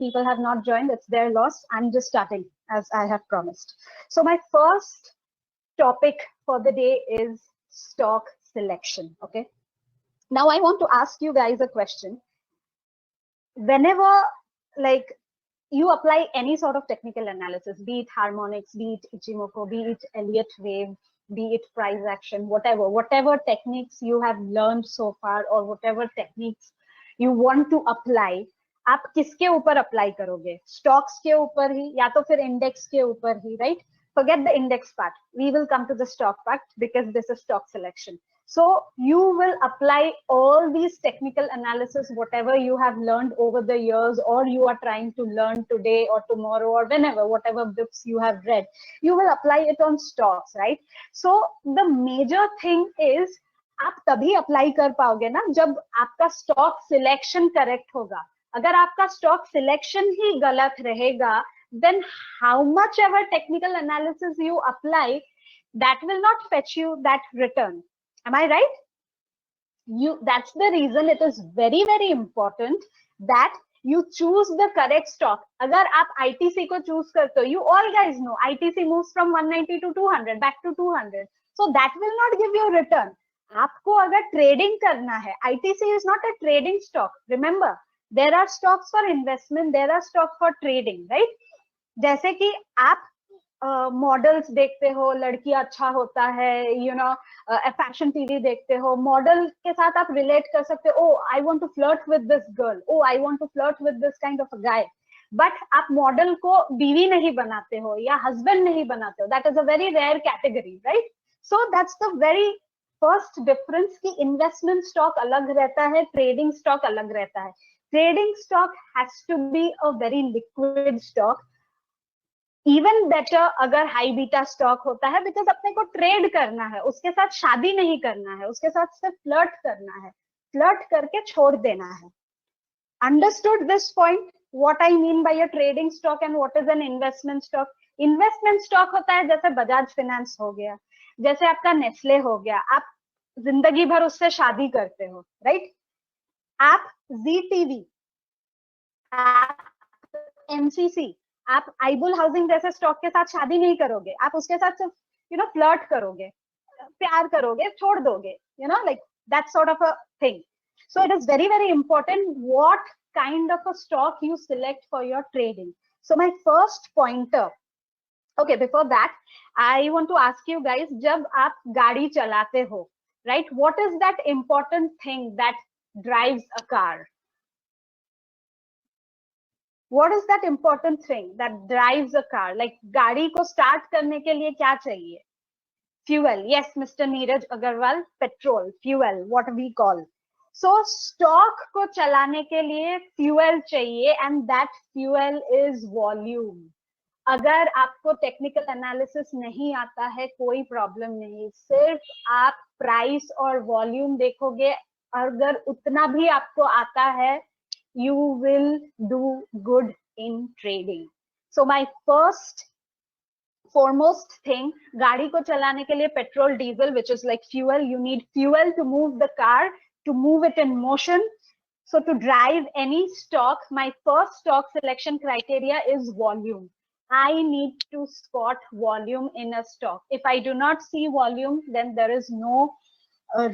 people have not joined, it's their loss. I'm just starting as I have promised. So my first topic for the day is stock selection. Okay. Now I want to ask you guys a question. Whenever like you apply any sort of technical analysis, be it harmonics, be it Ichimoku, be it Elliott wave, be it price action, whatever techniques you have learned so far or whatever techniques you want to apply, आप किसके ऊपर apply करोगे? Stocks के ऊपर ही या तो फिर index के ऊपर ही, right? Forget the index part. We will come to the stock part because this is stock selection. So you will apply all these technical analysis, whatever you have learned over the years, or you are trying to learn today or tomorrow or whenever, whatever books you have read, you will apply it on stocks, right? So the major thing is आप तभी apply कर पाओगे ना जब आपका stock selection correct होगा. अगर आपका स्टॉक सिलेक्शन ही गलत रहेगा, then how much ever technical analysis you apply, that will not fetch you that return. Am I right? That's the reason it is very, very important that you choose the correct stock. अगर आप ITC को choose करते हो, you all guys know ITC moves from 190 to 200 back to 200. So that will not give you return. आपको अगर trading करना है, ITC is not a trading stock. Remember, there are stocks for investment, there are stocks for trading, right? जैसे कि आप models देखते हो, लड़की अच्छा होता है, यू नो, फैशन टीवी देखते हो, मॉडल के साथ आप रिलेट कर सकते हो, O I want to flirt with this girl, O I want to flirt with this kind of a guy. But आप मॉडल को बीवी नहीं बनाते हो या हस्बैंड नहीं बनाते हो. That is a very rare category, right? So that's the very first difference कि इन्वेस्टमेंट स्टॉक अलग रहता है, ट्रेडिंग स्टॉक अलग रहता है. Trading stock has to be a very liquid stock. Even better अगर हाई बीटा स्टॉक होता है, बिकॉज अपने को ट्रेड करना है, उसके साथ शादी नहीं करना है, उसके साथ सिर्फ फ्लर्ट करना है, फ्लर्ट करके छोड़ देना है. Understood this point, what I mean by a trading stock and what is an investment stock? Investment stock होता है जैसे बजाज फाइनेंस हो गया, जैसे आपका नेस्ले हो गया, आप जिंदगी भर उससे शादी करते हो, राइट? आप जी टीवी, आप एमसीसी, आप आईबुल हाउसिंग जैसे स्टॉक के साथ शादी नहीं करोगे, आप उसके साथ सिर्फ यू नो फ्लर्ट करोगे, प्यार करोगे, छोड़ दोगे, you know, like that sort of a thing. So it is very very important what kind of a stock you select for your trading. So my first pointer, okay, before that I want to ask you guys, जब आप गाड़ी चलाते हो, right, what is that important thing that drives a car? What is that important thing that drives a car? Like गाड़ी को start करने के लिए क्या चाहिए? Fuel. Yes, Mr. Neeraj Agarwal, petrol, fuel, what we call. So stock को चलाने के लिए fuel चाहिए, and that fuel is volume. अगर आपको technical analysis नहीं आता है, कोई problem नहीं, सिर्फ आप price और volume देखोगे, अगर उतना भी आपको आता है, you will do good in trading. So my first foremost thing, गाड़ी को चलाने के लिए petrol, diesel, which is like fuel, you need fuel to move the car, to move it in motion. So to drive any stock, my first stock selection criteria is volume. I need to spot volume in a stock. If I do not see volume, then there is no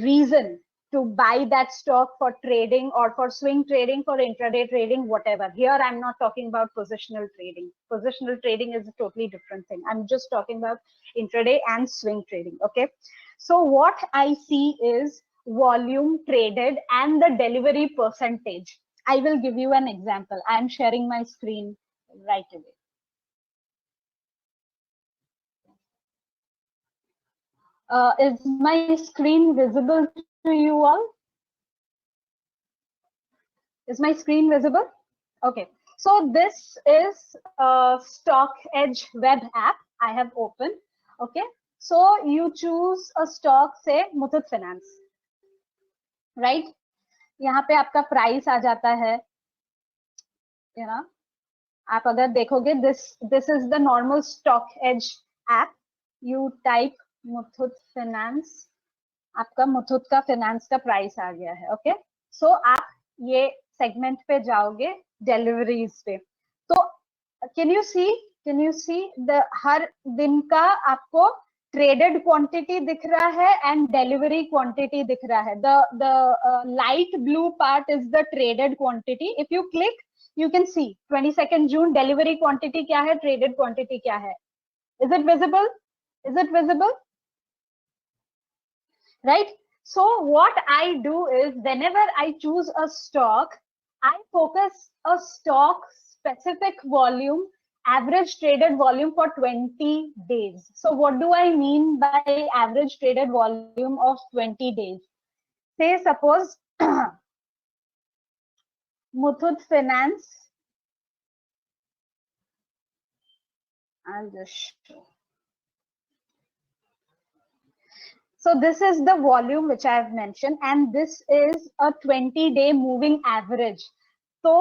reason to buy that stock for trading or for swing trading, for intraday trading, whatever. Here I'm not talking about positional trading. Positional trading is a totally different thing. I'm just talking about intraday and swing trading. Okay, so what I see is volume traded and the delivery percentage. I will give you an example. I'm sharing my screen right away. Is my screen visible to you all? Is my screen visible? Okay, so this is a Stock Edge web app I have opened. Okay, so you choose a stock, say Muthoot Finance, right? यहाँ पे आपका price आ जाता है, you know, आप अगर देखोगे, this is the normal Stock Edge app. You type Muthoot Finance, आपका मुथूट का फाइनेंस का प्राइस आ गया है. ओके, सो आप ये सेगमेंट पे जाओगे, डिलीवरीज पे. तो कैन यू सी द हर दिन का आपको ट्रेडेड क्वांटिटी दिख रहा है एंड डिलीवरी क्वांटिटी दिख रहा है. The light blue part is the traded quantity. If you click you can see 22nd June delivery quantity क्या है, traded quantity क्या है. Is it visible? Is it visible? Right? So what I do is whenever I choose a stock, I focus a stock specific volume, average traded volume for 20 days. So what do I mean by average traded volume of 20 days? Say suppose Muthoot Finance, I'll just show. So this is the volume which I have mentioned, and this is a 20-day moving average. So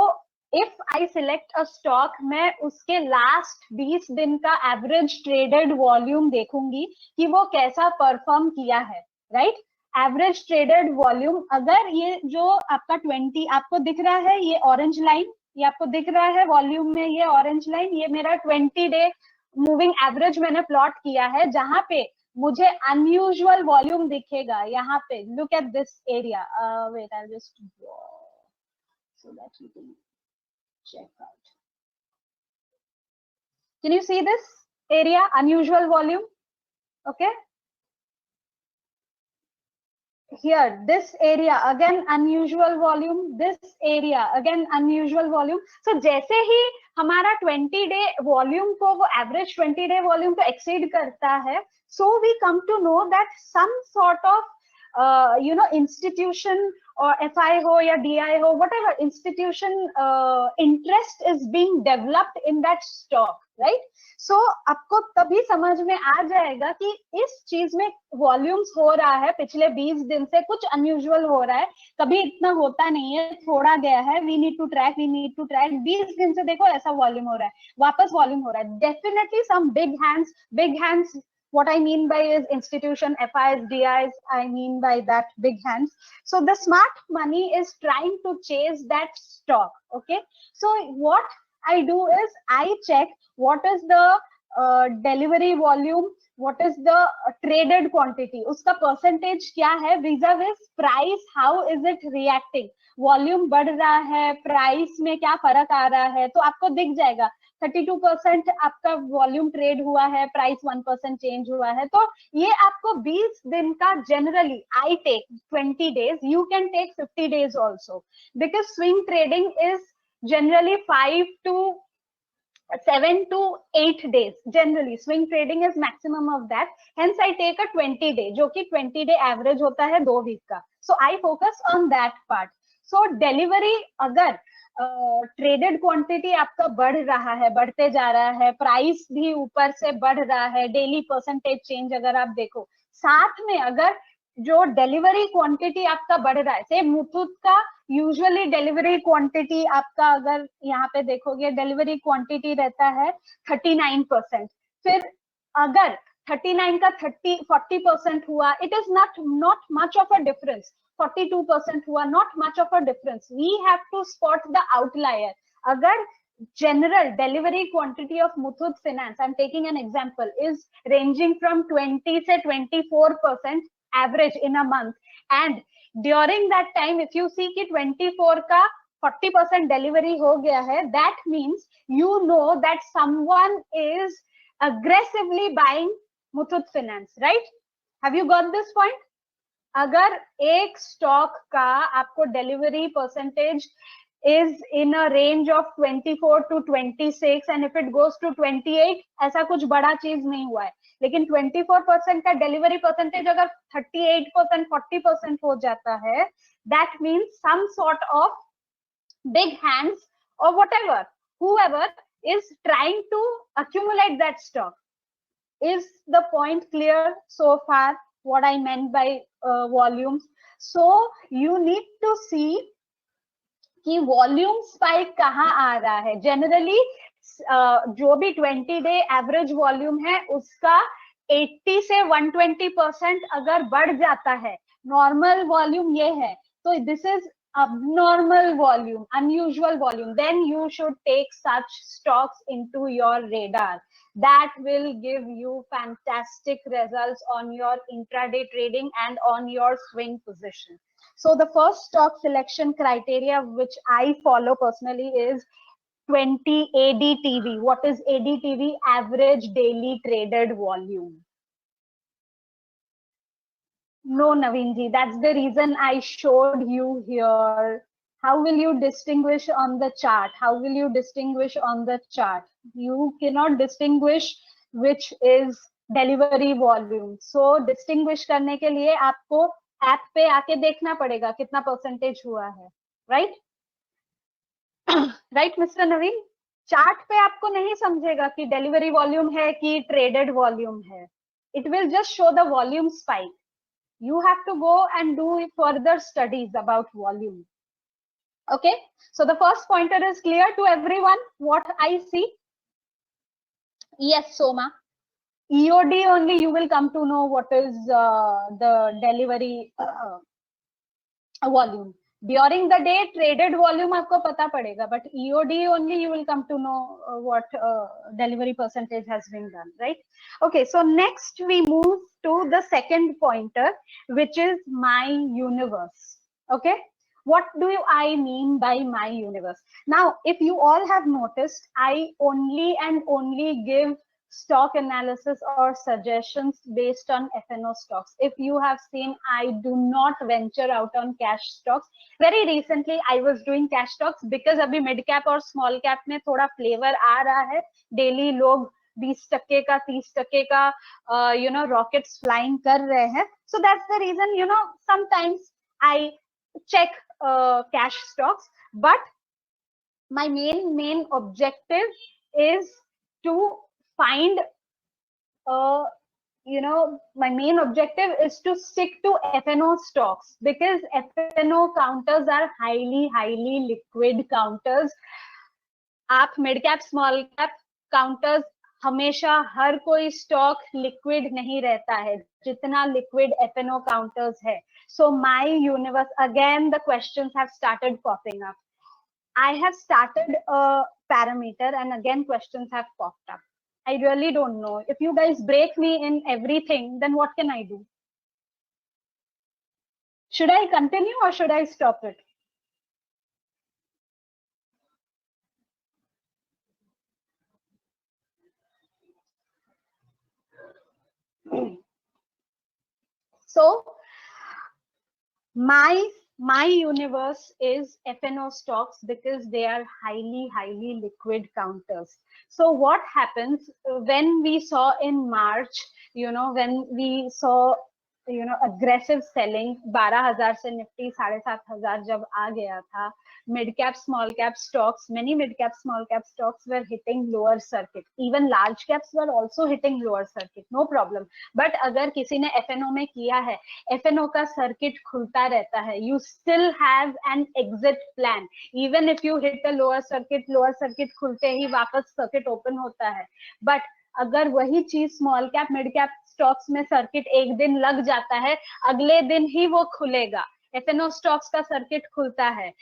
if I select a stock, मैं उसके last 20 दिन का average traded volume देखूंगी कि वो कैसा perform किया है, right? Average traded volume, अगर ये जो आपका 20 आपको दिख रहा है, ये orange line, ये आपको दिख रहा है volume में, ये orange line, ये मेरा 20-day moving average मैंने plot किया है, जहां पे मुझे अनयूजुअल वॉल्यूम दिखेगा. यहाँ पे look at this area. Wait I just draw so that you can check out. Can you see this area, unusual volume? Okay, here this area again unusual volume, this area again unusual volume. So जैसे ही हमारा 20 day volume को वो average 20 day volume को exceed करता है, so we come to know that some sort of institution or FI हो या DI हो, whatever institution interest is being developed in that stock, right? So आपको तभी समझ में आ जाएगा कि इस चीज में वॉल्यूम्स हो रहा है, पिछले 20 दिन से कुछ अनयूजुअल हो रहा है, कभी इतना होता नहीं है, थोड़ा गया है, वी नीड टू ट्रैक 20 दिन से देखो ऐसा वॉल्यूम हो रहा है, वापस वॉल्यूम हो रहा है. Definitely some big hands. What I mean by is institution, FIs, DIs, I mean by that big hands. So the smart money is trying to chase that stock. Okay. So what I do is I check what is the delivery volume, what is the traded quantity, uska percentage kya hai vis-a-vis price, how is it reacting, volume बढ़ रहा है, price में क्या फर्क आ रहा है, तो आपको दिख जाएगा 32% आपका वॉल्यूम ट्रेड हुआ है, प्राइस 1% चेंज हुआ है. तो ये आपको 20 दिन का generally I take 20 days, you can take 50 days also, because swing trading is generally 7 to 8 days. Generally swing trading is maximum of that, hence I take a 20 day, जो कि 20 day average होता है 2 वीक का. So I focus on that part. So delivery, अगर traded quantity आपका बढ़ रहा है, बढ़ते जा रहा है, प्राइस भी ऊपर से बढ़ रहा है, डेली परसेंटेज चेंज अगर आप देखो, साथ में अगर जो डिलीवरी क्वांटिटी आपका बढ़ रहा है, से मुथूट का यूजुअली डिलीवरी क्वांटिटी आपका अगर यहाँ पे देखोगे डिलीवरी क्वांटिटी रहता है 39%, फिर अगर 39 का 40% हुआ, it is not much of a difference. 42% हुआ, not much of a difference. We have to spot the outlier. अगर general delivery quantity of Muthoot Finance, I'm taking an example, is ranging from 20 से 24% average in a month, and during that time if you see कि 24 का 40% delivery हो गया है, that means you know that someone is aggressively buying Muthoot Finance, right? Have you got this point? अगर एक stock का आपको delivery percentage is in a range of 24 to 26 and if it goes to 28, ऐसा कुछ बड़ा चीज नहीं हुआ है, लेकिन 24% का डिलीवरी परसेंटेज अगर 38%, 40% हो जाता है, that means some sort of big hands or whatever, whoever is trying to accumulate that stock. Is the point clear so far? What I meant by volumes. So you need to see कि volume spike कहाँ आ रहा है. Generally जो भी 20 day average volume है उसका 80 से 120% अगर बढ़ जाता है, नॉर्मल वॉल्यूम ये है, तो this is abnormal volume, unusual volume, then you should take such stocks into your radar. That will give you fantastic results on your intraday trading and on your swing position. So the first stock selection criteria which I follow personally is 20 ADTV. What is ADTV? Average daily traded volume. No, Naveenji, that's the reason I showed you here. How will you distinguish on the chart? How will you distinguish on the chart? You cannot distinguish which is delivery volume. So distinguish करने के लिए आपको app पे आके देखना पड़ेगा कितना percentage हुआ है, right? Right, Mr. Naveen? Chart पे आपको नहीं समझेगा कि डिलीवरी वॉल्यूम है कि ट्रेडेड वॉल्यूम है. It will just show the volume spike. You have to go and do further studies about volume. Okay, so the first pointer is clear to everyone what I see. Yes, Soma. EOD only you will come to know what is the delivery volume. During the day traded volume आपको पता पड़ेगा, but EOD only you will come to know what delivery percentage has been done, right? Okay, so next we move to the second pointer, which is my universe. Okay, what do I mean by my universe? Now, if you all have noticed, I only and only give stock analysis or suggestions based on FNO stocks. If you have seen, I do not venture out on cash stocks. Very recently, I was doing cash stocks because अभी mid cap और small cap में थोड़ा flavor आ रहा है. Daily लोग 20% का 30% का rockets flying कर रहे हैं. So that's the reason sometimes I check cash stocks, but my main objective is to find my main objective is to stick to FNO stocks because FNO counters are highly liquid counters. आप mid cap small cap counters हमेशा हर कोई stock liquid नहीं रहता है जितना liquid FNO counters है. So my universe, again the questions have started popping up. I have started a parameter and again questions have popped up. I really don't know. If you guys break me in everything, then what can I do? Should I continue or should I stop it? So my universe is FNO stocks because they are highly liquid counters. So what happens when we saw in March, when we saw aggressive selling 12,000 से Nifty 7,500 जब आ गया था, mid cap small cap stocks, many mid cap small cap stocks were hitting lower circuit. Even large caps were also hitting lower circuit, no problem. But अगर किसी ने FNO में किया है, FNO का circuit खुलता रहता है. You still have an exit plan. Even if you hit the lower circuit खुलते ही वापस circuit open होता है. But अगर वही चीज small cap mid cap stocks में सर्किट एक दिन लग जाता है, अगले दिन ही वो खुलेगा. FNO stocks का सर्किट खुलता है,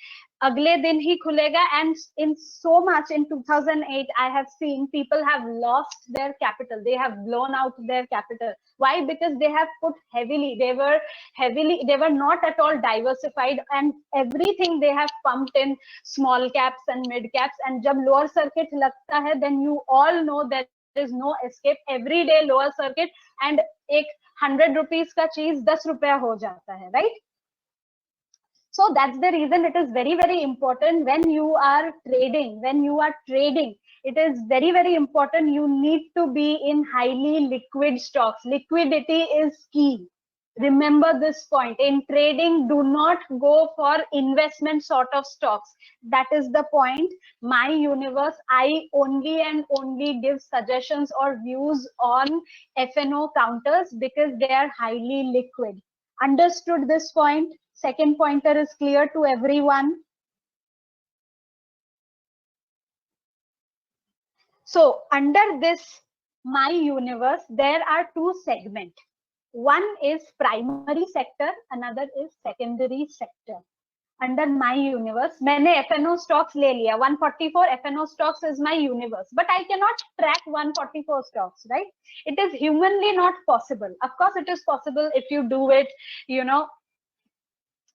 अगले दिन ही खुलेगा. And in so much in 2008 I have seen people have lost their capital. They have blown out their capital. Why? Because they have put heavily. They were not at all diversified and everything they have pumped in small caps and mid caps. And जब lower circuit लगता है, then you all know that there is no escape. Every day lower circuit and एक 100 rupees का चीज 10 रुपया हो जाता है, right? So that's the reason it is very important when you are trading. It is very important. You need to be in highly liquid stocks. Liquidity is key. Remember this point. In trading, do not go for investment sort of stocks. That is the point. My universe, I only and only give suggestions or views on FNO counters because they are highly liquid. Understood this point? Second pointer is clear to everyone. So under this my universe, there are two segments. One is primary sector, another is secondary sector. under my universe. मैंने FNO stocks ले लिया, 144 FNO stocks is my universe, but I cannot track 144 stocks, right? It is humanly not possible. Of course it is possible if you do it, you know,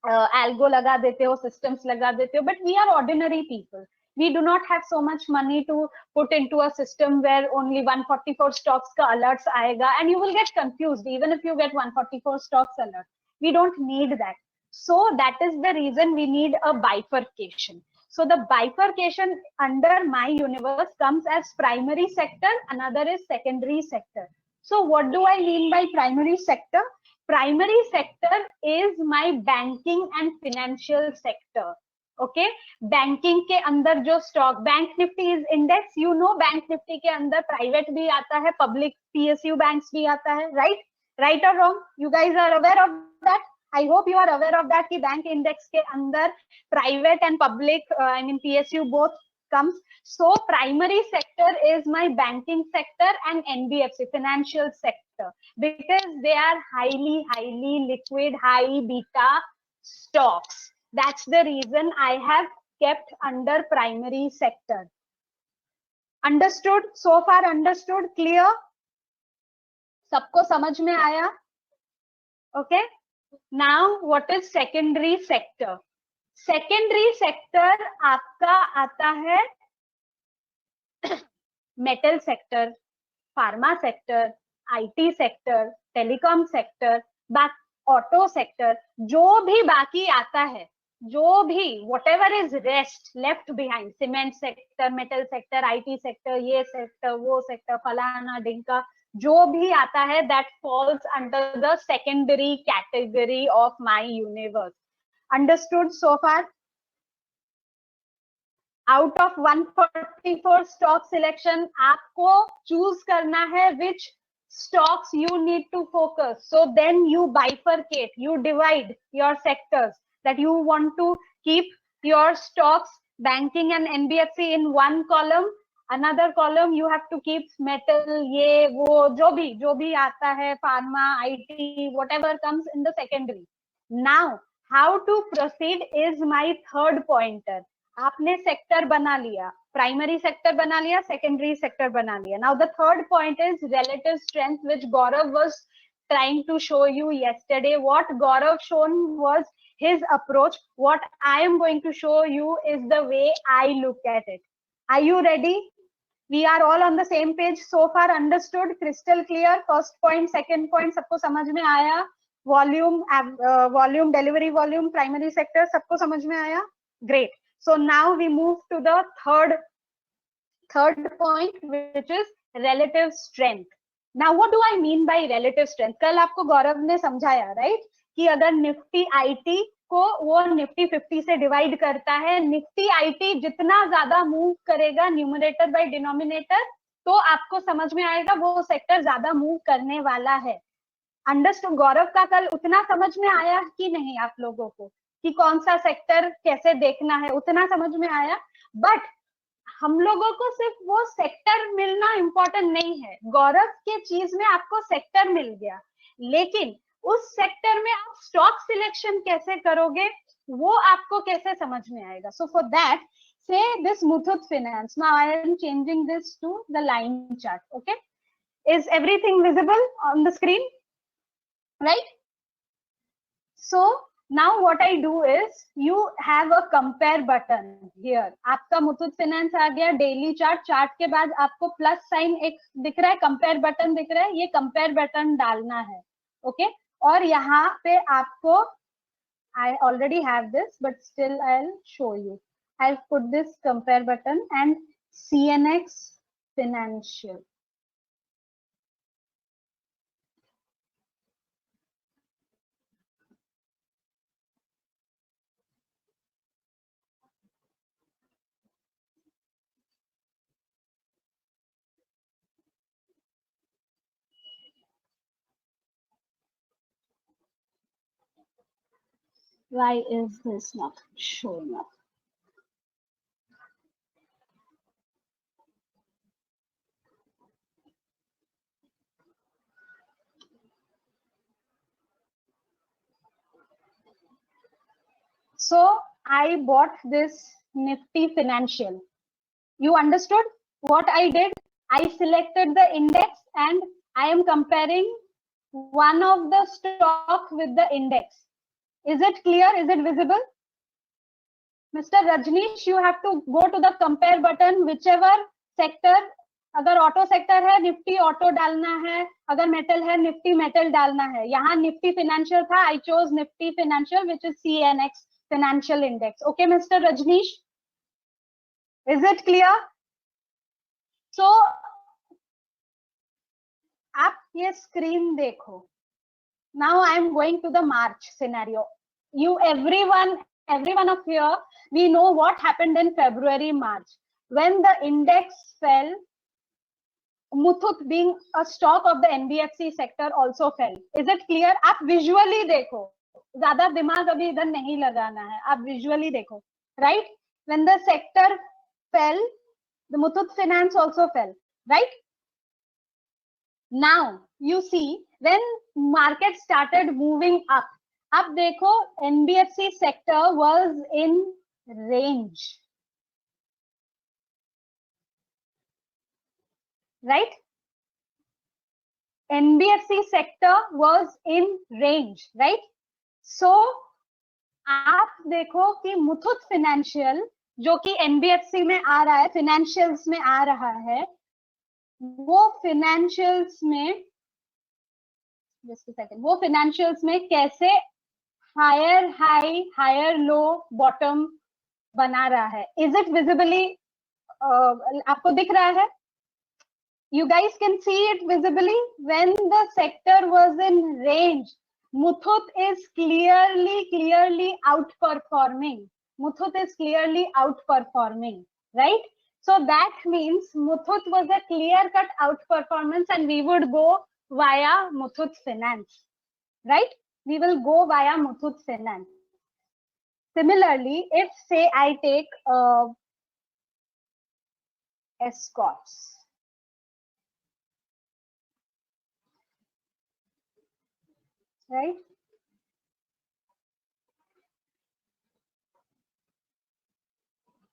algo लगा देते हो, systems लगा देते हो, but we are ordinary people. We do not have so much money to put into a system where only 144 stocks ka alerts आएगा, and you will get confused even if you get 144 stocks alert. We don't need that. So that is the reason we need a bifurcation. So the bifurcation under my universe comes as primary sector, another is secondary sector. So what do I mean by primary sector? Primary sector is my banking and financial sector. Okay, banking के अंदर जो stock, bank nifty is index, you know, bank nifty के अंदर private भी आता है, public PSU banks भी आता है, right or wrong? You guys are aware of that? I hope you are aware of that कि bank index के अंदर private and public, I mean PSU both comes. So primary sector is my banking sector and NBFC, financial sector, because they are highly liquid, high beta stocks. That's the reason I have kept under primary sector. Understood? So far understood? Clear? सबको समझ में आया? Okay. Now what is secondary sector? Secondary sector आपका आता है metal sector, pharma sector, IT sector, telecom sector, auto sector, जो भी बाकी आता है, जो भी whatever is rest left behind, cement sector, metal sector, IT sector, ये sector, वो sector, फलाना ढिंका, जो भी आता है, that falls under the secondary category of my universe. Understood so far? Out of 144 stock selection, आपको choose करना है which stocks you need to focus. So then you bifurcate, you divide your sectors, that you want to keep your stocks, banking and NBFC in one column. Another column you have to keep metal, ये वो जो भी आता है, pharma, IT, whatever comes in the secondary. Now how to proceed is my third pointer. आपने sector बना लिया, primary sector बना लिया, सेकेंडरी सेक्टर बना लिया. Now the third point is relative strength, which Gaurav was trying to show you yesterday. What Gaurav shown was his approach. What I am going to show you is the way I look at it. Are you ready? We are all on the same page so far. Understood? Crystal clear? First point, second point, सबको समझ में आया? Volume, volume, delivery volume, primary sector, सबको समझ में आया? Great. So now we move to the third point, which is relative strength. Now what do I mean by relative strength? कल आपको गौरव ने समझाया, right? कि अगर निफ्टी आईटी को वो निफ्टी 50 से डिवाइड करता है, निफ्टी आईटी जितना ज्यादा मूव करेगा न्यूमरेटर बाय डिनोमिनेटर, तो आपको समझ में आएगा वो सेक्टर ज्यादा मूव करने वाला है. अंडरस्टूड? गौरव का कल उतना समझ में आया कि नहीं आप लोगों को, कि कौन सा सेक्टर कैसे देखना है, उतना समझ में आया? बट हम लोगों को सिर्फ वो सेक्टर मिलना इंपॉर्टेंट नहीं है. गौरव के चीज में आपको सेक्टर मिल गया, लेकिन उस सेक्टर में आप स्टॉक सिलेक्शन कैसे करोगे वो आपको कैसे समझ में आएगा. So for that, say this Muthoot Finance. Now I am changing this to the line chart. Okay, is everything visible on the screen? Right? So now what I do is, you have a compare button here. आपका Muthoot finance आ गया, daily chart, chart के बाद आपको plus sign एक दिख रहा है, compare button दिख रहा है, ये कंपेयर बटन डालना है. ओके, और यहाँ पे आपको, I already have this, but still I'll show you. I'll put this compare button and CNX Financial. Why is this not showing up? So I bought this Nifty Financial. You understood what I did? I selected the index and I am comparing one of the stock with the index. Is it clear? Is it visible? Mr. Rajneesh, you have to go to the compare button, whichever sector. अगर auto sector है Nifty auto डालना है, अगर metal है Nifty metal डालना है. यहाँ Nifty financial था, I chose Nifty financial which is CNX financial index. Okay mister Rajnish, is it clear? So आप ये स्क्रीन देखो. Now I am going to the March scenario. You everyone of here, we know what happened in February, March when the index fell. Muthoot being a stock of the NBFC sector also fell. Is it clear? आप visually देखो, ज्यादा दिमाग अभी इधर नहीं लगाना है, आप visually देखो. Right? When the sector fell, the Muthoot Finance also fell. Right? Now you see when market started moving up. अब देखो NBFC sector was in range. Right? NBFC sector was in range, right? So आप देखो कि Muthoot financial जो कि NBFC में आ रहा है, फाइनेंशियल्स में आ रहा है, वो फाइनेंशियल्स में जस्ट अ सेकंड, वो फाइनेंशियल्स में कैसे higher high higher low bottom बना रहा है. इज इट विजिबली आपको दिख रहा है? You guys can see it visibly. When the sector was in range, Muthoot is clearly outperforming. Muthoot is clearly outperforming, right? So that means Muthoot was a clear-cut outperformance, and we would go via Muthoot Finance, right? We will go via Muthoot Finance. Similarly, if say I take Escorts. Right?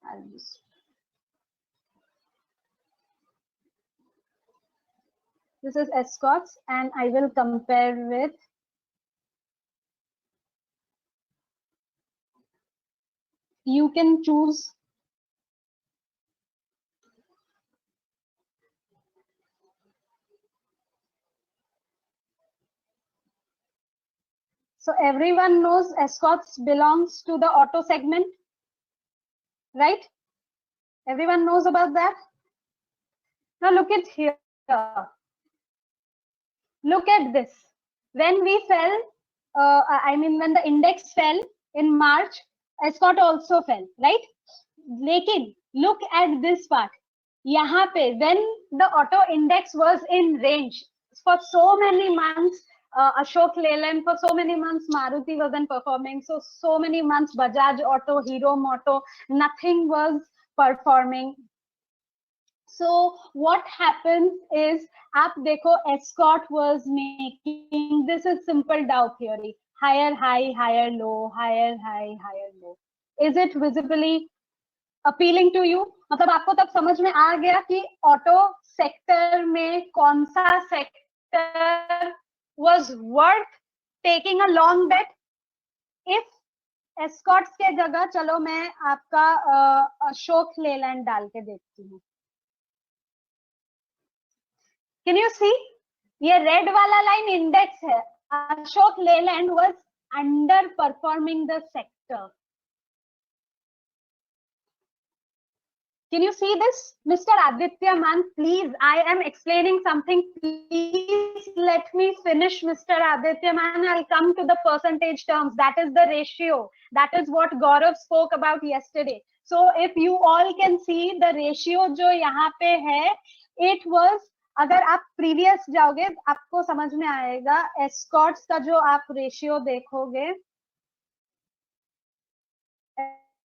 I'll just this is Escorts, and I will compare with you can choose so everyone knows Escorts belongs to the auto segment, right? Everyone knows about that. Now look at here. Look at this. When we fell, when the index fell in March, Escort also fell, right? Lekin, look at this part. Yahan pe, when the auto index was in range for so many months, Ashok Leyland, for so many months, Maruti wasn't performing. So many months, Bajaj Auto, Hero Moto, nothing was performing. So what happens is, आप देखो Escort was making, this is simple Dow theory, higher high, higher low, higher high, higher low. Is it visibly appealing to you? मतलब आपको तब समझ में आ गया कि auto sector में कौन सा sector was worth taking a long bet? If Escorts के जगह चलो मैं आपका अशोक लेलैंड डाल के देखती हूँ. Can you see? ये रेड वाला लाइन इंडेक्स है. Ashok Leyland was underperforming the sector. Can you see this? Mr. Aditya Man, please, I am explaining something. Please let me finish, Mr. Aditya Man. I'll come to the percentage terms. That is the ratio. That is what Gaurav spoke about yesterday. So if you all can see the ratio जो यहाँ पे है, it was, अगर आप previous जाओगे आपको समझ में आएगा. Escorts का जो आप ratio देखोगे,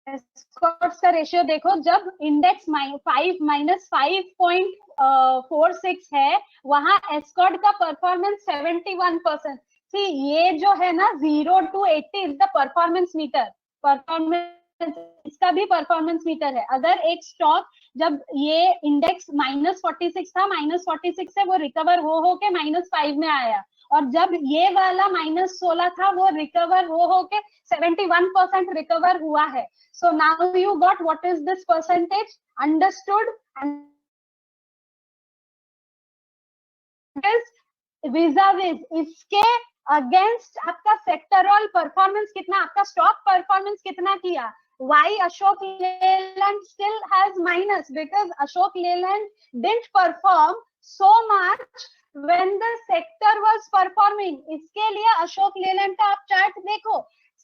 एस्कॉर्ट्स का रेशियो देखो, जब इंडेक्स 5 माइनस 5.46 है, वहां एस्कॉर्ट का परफॉर्मेंस 71%. सी ये जो है ना 0 to 80 is the performance meter. Performance इसका भी परफॉर्मेंस मीटर है। अगर एक स्टॉक जब ये इंडेक्स -46 था, -46 से वो रिकवर हो के -5 में आया, और जब ये वाला -16 था वो रिकवर हो के 71% रिकवर हुआ है। So now you got what is this percentage, understood. Vis-a-vis इसके अगेंस्ट आपका सेक्टरल परफॉर्मेंस कितना, आपका स्टॉक परफॉर्मेंस कितना किया। Why Ashok Leyland still has minus? Because Ashok Leyland didn't perform so much when the sector was performing. इसके लिए Ashok Leyland का आप चार्ट देखो.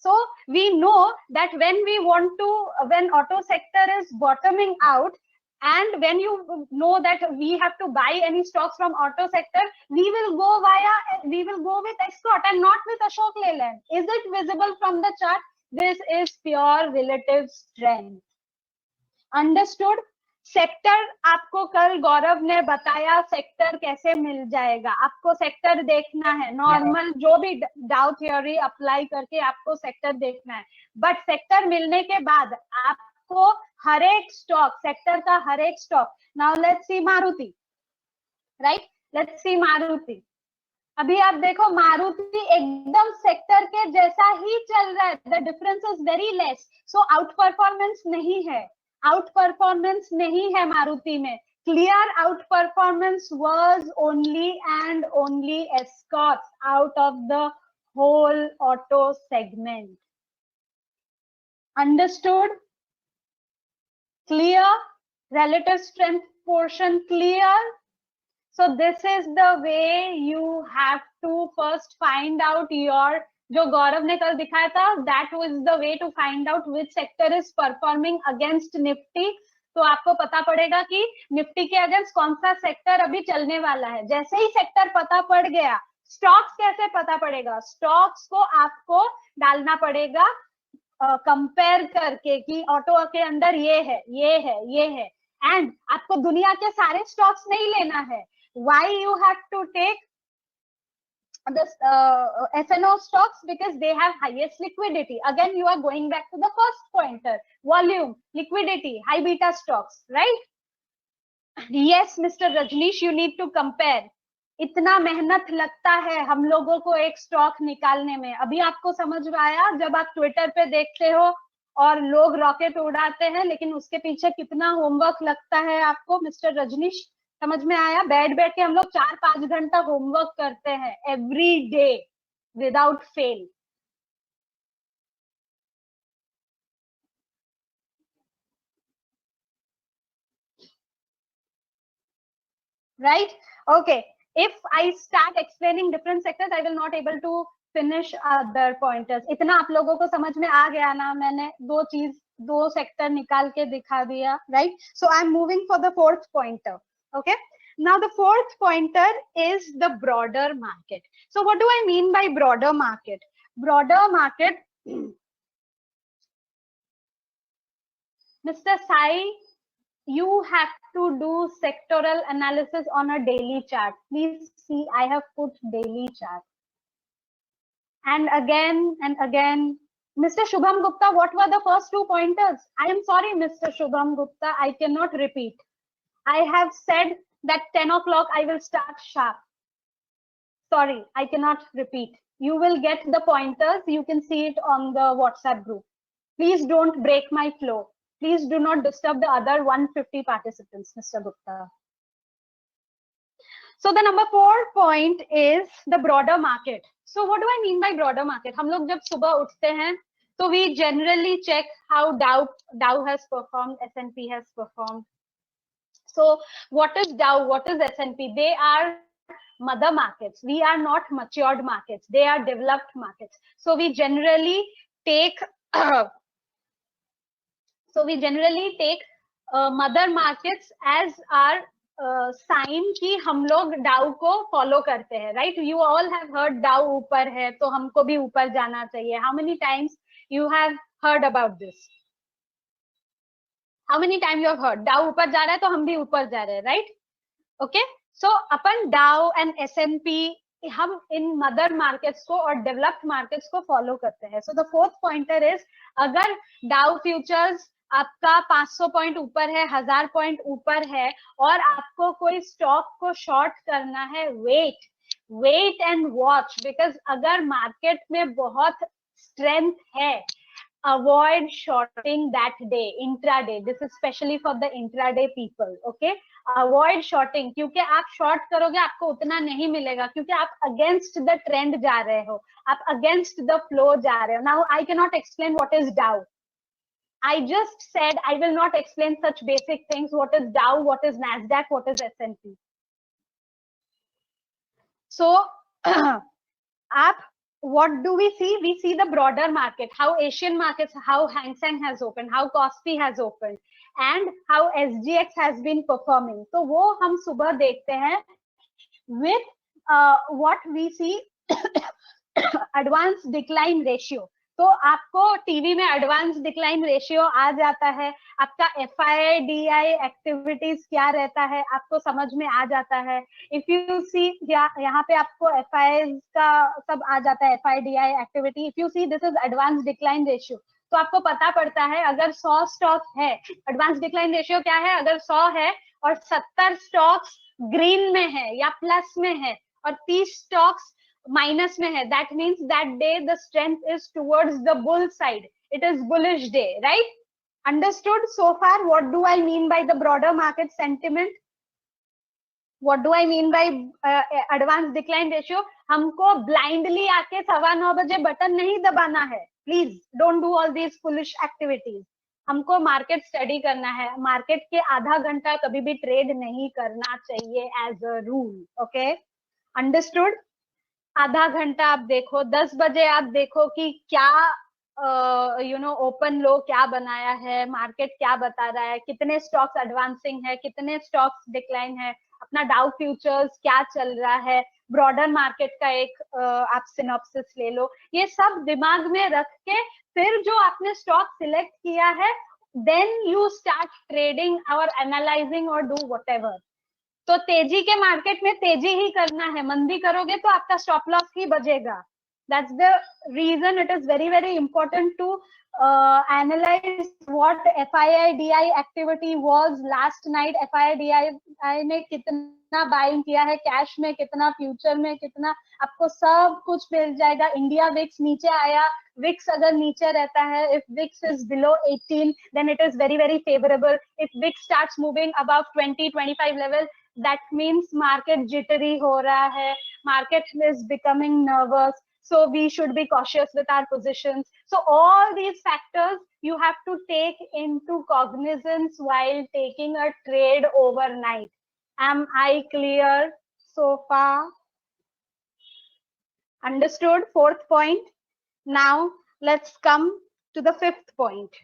So we know that when auto sector is bottoming out, and when you know that we have to buy any stocks from auto sector, we will go with Escort and not with Ashok Leyland. Is it visible from the chart? This is pure relative strength. Understood? Sector आपको कल गौरव ने बताया sector कैसे मिल जाएगा। आपको sector देखना है, normal जो भी डाउ थ्योरी अप्लाई करके आपको सेक्टर देखना है, बट सेक्टर मिलने के बाद आपको हर एक स्टॉक, सेक्टर का हर एक stock. Now let's see Maruti, right, let's see Maruti. अभी आप देखो मारुति एकदम सेक्टर के जैसा ही चल रहा है, the difference is very less. So outperformance नहीं है, आउट परफॉर्मेंस नहीं है मारुति में। Clear outperformance was only and only Escort out of the whole auto segment. Understood? Clear? relative strength portion clear? So this is the way you have to first find out your, जो गौरव ने कल दिखाया था, that was the way to find out which sector is performing against Nifty. तो आपको पता पड़ेगा कि निफ्टी के अगेंस्ट कौन सा सेक्टर अभी चलने वाला है। जैसे ही सेक्टर पता पड़ गया, स्टॉक्स कैसे पता पड़ेगा? स्टॉक्स को आपको डालना पड़ेगा कंपेयर करके कि ऑटो के अंदर ये है, ये है, ये है, एंड आपको दुनिया के सारे स्टॉक्स नहीं लेना है। Why you have to take this F&O stocks? Because they have highest liquidity. Again, you are going back to the first pointer: volume, liquidity, high beta stocks, right? Yes, Mr. Rajneesh, you need to compare. इतना मेहनत लगता है हम लोगों को एक stock निकालने में। अभी आपको समझ में आया जब आप ट्विटर पे देखते हो और लोग रॉकेट उड़ाते हैं, लेकिन उसके पीछे कितना होमवर्क लगता है आपको, मिस्टर रजनीश? समझ में आया? बैठ के हम लोग 4-5 घंटा होमवर्क करते हैं every day without fail. right? Okay, if I start explaining different sectors, I will not able to finish other pointers. इतना आप लोगों को समझ में आ गया ना? मैंने दो सेक्टर निकाल के दिखा दिया, right? So I'm moving for the fourth pointer. Okay, now the fourth pointer is the broader market. So what do I mean by broader market? Broader market, Mr. Sai, you have to do sectoral analysis on a daily chart. Please see, I have put daily chart. And again, Mr. Shubham Gupta, what were the first 2 pointers? I am sorry, Mr. Shubham Gupta, I cannot repeat. I have said that 10 o'clock I will start sharp. Sorry, I cannot repeat. You will get the pointers. You can see it on the WhatsApp group. Please don't break my flow. Please do not disturb the other 150 participants, Mr. Gupta. So the number 4 point is the broader market. So what do I mean by broader market? हम लोग जब सुबह उठते हैं, so we generally check how Dow has performed, S&P has performed. So what is Dow? What is S&P? They are mother markets. We are not matured markets. They are developed markets. So we generally take mother markets as our sign कि हम लोग डाउ को follow करते हैं, right? You all have heard डाउ ऊपर है तो हमको भी ऊपर जाना चाहिए. How many times you have heard about this? How many time you have heard डाउ ऊपर जा रहा है तो हम भी ऊपर जा रहे हैं, right? Okay, so upon Dow and S&P हम इन मदर मार्केट्स को और डेवलप्ड मार्केट्स को फॉलो करते हैं. So the fourth pointer is, अगर डाउ फ्यूचर्स आपका 500 पॉइंट ऊपर है, 1000 पॉइंट ऊपर है और आपको कोई स्टॉक को शॉर्ट करना है, वेट एंड वॉच. बिकॉज अगर मार्केट में बहुत स्ट्रेंथ है, avoid shorting that day, intraday. This is specially for the intraday people. Okay, avoid shorting, क्योंकि आप शॉर्ट करोगे आपको उतना नहीं मिलेगा, क्योंकि आप अगेंस्ट द ट्रेंड जा रहे हो, आप अगेंस्ट द फ्लो जा रहे हो. Now I can not explain what is डाउ. I just said I will not explain such basic things. What is Dow? What is Nasdaq? What is S&P? So, what do we see? We see the broader market, how Asian markets, how Hang Seng has opened, how Kospi has opened, and how SGX has been performing. So, वो हम सुबह देखते हैं with what we see advanced decline ratio. तो आपको TV में advance decline ratio आ जाता है, आपका FII-DI एक्टिविटीज क्या रहता है आपको समझ में आ जाता है. इफ यू सी यहाँ पे आपको FIIs का सब आ जाता है, FII-DI activity. If you see this is advance decline ratio, तो आपको पता पड़ता है अगर 100 स्टॉक है, एडवांस डिक्लाइन रेशियो क्या है, अगर 100 है और 70 स्टॉक्स ग्रीन में है या प्लस में है और 30 स्टॉक्स minus में है, that means that day the strength is towards the bull side. It is bullish day, right? Understood so far? What do I mean by the broader market sentiment? What do I mean by advanced decline ratio? हमको blindly आके 9:15 बजे button नहीं दबाना है. Please don't do all these foolish activities. हमको market study करना है. Market के आधा घंटा कभी भी ट्रेड नहीं करना चाहिए as a rule. Okay, understood? आधा घंटा आप देखो, 10 बजे आप देखो कि क्या ओपन लो क्या बनाया है, मार्केट क्या बता रहा है, कितने स्टॉक्स एडवांसिंग है, कितने स्टॉक्स डिक्लाइन है, अपना डाउ फ्यूचर्स क्या चल रहा है, ब्रॉडर मार्केट का एक आप सिनॉप्सिस ले लो. ये सब दिमाग में रख के फिर जो आपने स्टॉक सिलेक्ट किया है, देन यू स्टार्ट ट्रेडिंग और एनालाइजिंग और डू व्हाटएवर. तो तेजी के मार्केट में तेजी ही करना है, मंदी करोगे तो आपका स्टॉप लॉस ही बजेगा. That's the reason it is very, very important to analyze what FII-DI activity was last night. FII-DI ने कितना बाइंग किया है, कैश में कितना, फ्यूचर में कितना, आपको सब कुछ मिल जाएगा. इंडिया विक्स नीचे आया, विक्स अगर नीचे रहता है, if VIX is below 18 then it is very, very favorable. If VIX starts moving above 20-25 level, that means market jittery हो रहा है, market is becoming nervous, so we should be cautious with our positions. So all these factors you have to take into cognizance while taking a trade overnight. Am I clear so far? Understood? Fourth point. Now let's come to the fifth point.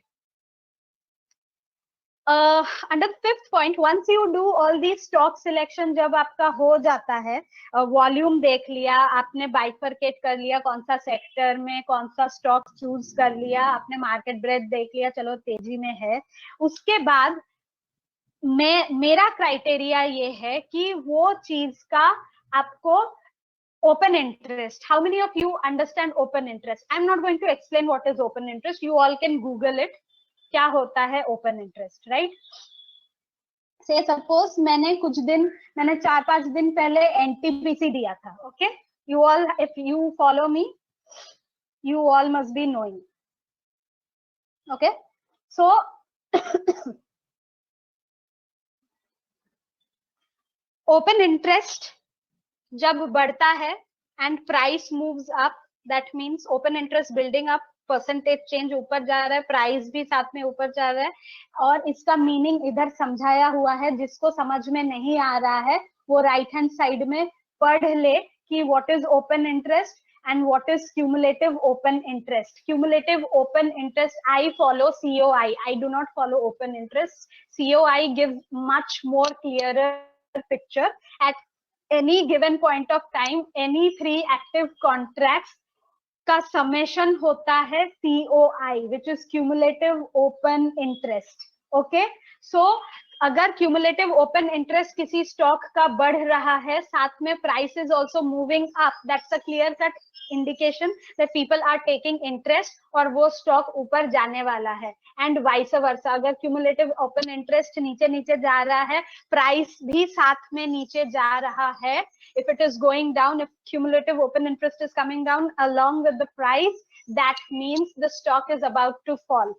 Under the fifth point, once you do all these stock selection, जब आपका हो जाता है, volume देख लिया आपने, bifurcate कर लिया कौन सा सेक्टर में कौन सा स्टॉक चूज कर लिया आपने, मार्केट ब्रेथ देख लिया, चलो तेजी में है, उसके बाद मेरा क्राइटेरिया ये है कि वो चीज का आपको open interest. How many of you understand open interest? I'm not going to explain what is open interest. You all can Google it. क्या होता है ओपन इंटरेस्ट, राइट? से सपोज मैंने 4-5 दिन पहले एनटीपीसी दिया था. Okay, you all, if you follow me, you all must be knowing. Okay, so open interest जब बढ़ता है and price moves up, that means open interest building up, percentage change ऊपर जा रहा है, प्राइस भी साथ में ऊपर जा रहा है. और इसका मीनिंग इधर समझाया हुआ है, जिसको समझ में नहीं आ रहा है वो राइट हैंड साइड में पढ़ ले कि what is open interest and what is cumulative open interest. Cumulative open interest, I follow COI. I do not follow open interest. COI gives much more clearer picture. At any given point of time, any 3 active contracts का summation होता है COI, which is cumulative open interest. Okay, so अगर cumulative open interest किसी stock का बढ़ रहा है, साथ में price is also moving up, that's a clear cut indication that people are taking interest और वो स्टॉक ऊपर जाने वाला है. एंड वाइस वर्सा, अगर क्यूमुलेटिव ओपन इंटरेस्ट नीचे नीचे जा रहा है, प्राइस भी साथ में नीचे जा रहा है. If it is going down, if cumulative open interest is coming down along with the price, that means the stock is about to fall.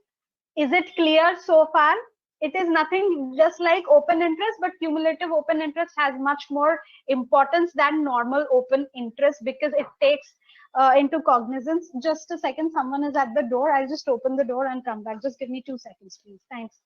Is it clear so far? It is nothing just like open interest, but cumulative open interest has much more importance than normal open interest because it takes into cognizance. Just a second, someone is at the door. I'll just open the door and come back. Just give me 2 seconds, please. Thanks.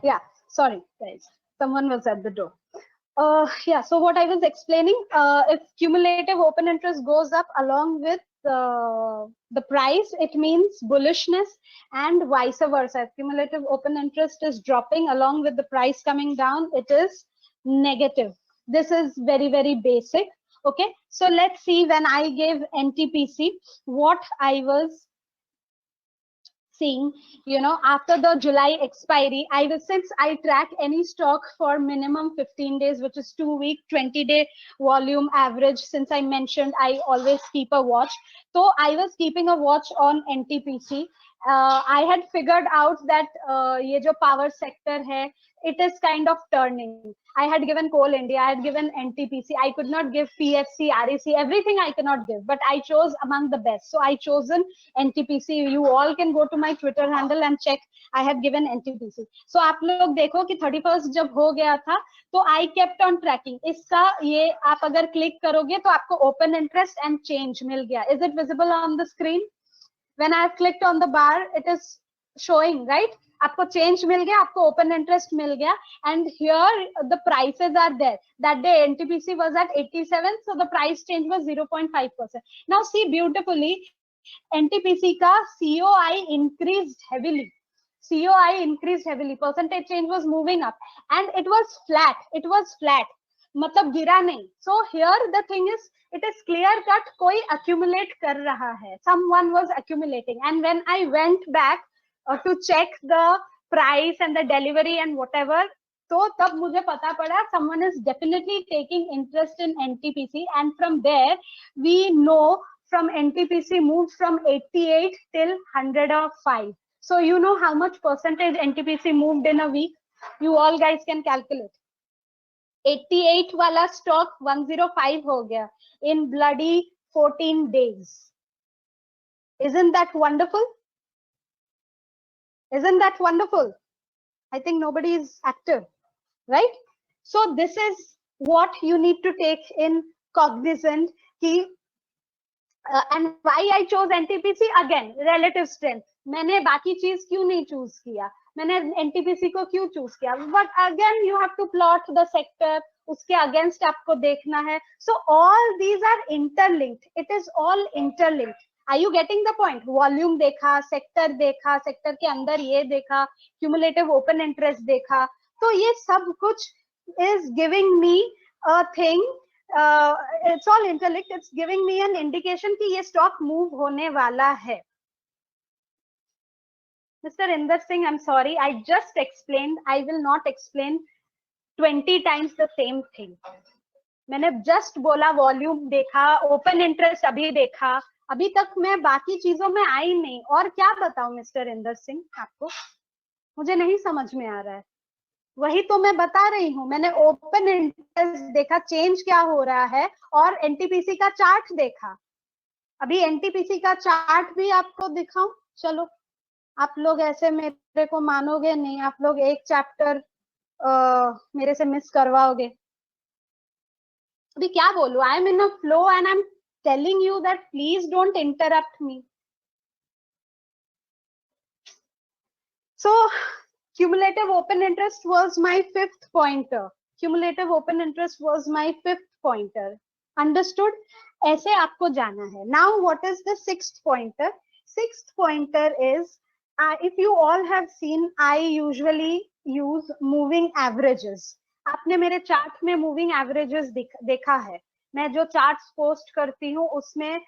Yeah, sorry guys, someone was at the door. Yeah, so what I was explaining, if cumulative open interest goes up along with the price, it means bullishness, and vice versa. If cumulative open interest is dropping along with the price coming down, it is negative. This is very, very basic. Okay, so let's see, when I gave NTPC, what I was seeing, after the July expiry, since I track any stock for minimum 15 days, which is 2-week, 20-day volume average. Since I mentioned, I always keep a watch. So I was keeping a watch on NTPC. I had figured out that ye jo power sector hai, it is kind of turning. I had given Coal India, I had given NTPC. I could not give PFC, REC, everything I cannot give, but I chose among the best. So I chosen NTPC. You all can go to my Twitter handle and check. I have given NTPC. So आप लोग देखो कि 31st जब हो गया था, तो I kept on tracking. इसका ये आप अगर क्लिक करोगे तो आपको open interest and change मिल गया. Is it visible on the screen? When I have clicked on the bar, it is showing, right? आपको change मिल गया, आपको open interest मिल गया, and here the prices are there. That day NTPC was at 87, so the price change was 0.5%. Now see beautifully, NTPC ka COI increased heavily. COI increased heavily. Percentage change was moving up, and it was flat. It was flat. मतलब गिरा नहीं. So here the thing is, it is clear cut कोई accumulate कर रहा है. Someone was accumulating, and when I went back to check the price and the delivery and whatever, तो तब मुझे पता पड़ा someone is definitely taking interest in NTPC, and from there we know from NTPC moved from 88 till 105. So you know how much percentage NTPC moved in a week? You all guys can calculate. 88 वाला stock 105 हो गया in bloody 14 days. Isn't that wonderful? Isn't that wonderful? I think nobody is active, right? So this is what you need to take in cognizant. And why I chose NTPC? Again, relative strength. मैंने बाकी चीज क्यों नहीं choose किया? मैंने NTPC को क्यों choose किया? But again, you have to plot the sector. उसके against आपको देखना है. So all these are interlinked. It is all interlinked. Are you getting the point? Volume देखा, sector देखा, sector के अंदर ये देखा, cumulative open interest देखा. तो ये सब कुछ is giving me a thing. It's all interlinked. It's giving me an indication कि ये stock move होने वाला है. Mr. Inder Singh, I'm sorry. I just explained. I will not explain 20 times the same thing. मैंने just बोला volume देखा, open interest अभी देखा, अभी तक मैं बाकी चीजों में आई नहीं. और क्या बताऊं मिस्टर इंदर सिंह आपको? मुझे नहीं समझ में आ रहा है. वही तो मैं बता रही हूँ. मैंने ओपन इंटरेस्ट देखा, चेंज क्या हो रहा है, और एनटीपीसी का चार्ट देखा. अभी एनटीपीसी का चार्ट भी आपको दिखाऊं? चलो, आप लोग ऐसे मेरे को मानोगे नहीं. आप लोग एक चैप्टर मेरे से मिस करवाओगे. अभी क्या बोलूं? I am in a flow and I am telling you that please don't interrupt me. So cumulative open interest was my 5th pointer. Cumulative open interest was my 5th pointer. Understood? ऐसे आपको जाना है. Now what is the 6th pointer? 6th pointer is, if you all have seen, I usually use moving averages. आपने मेरे chart में moving averages देखा है, मैं जो चार्ट्स पोस्ट करती हूँ उसमें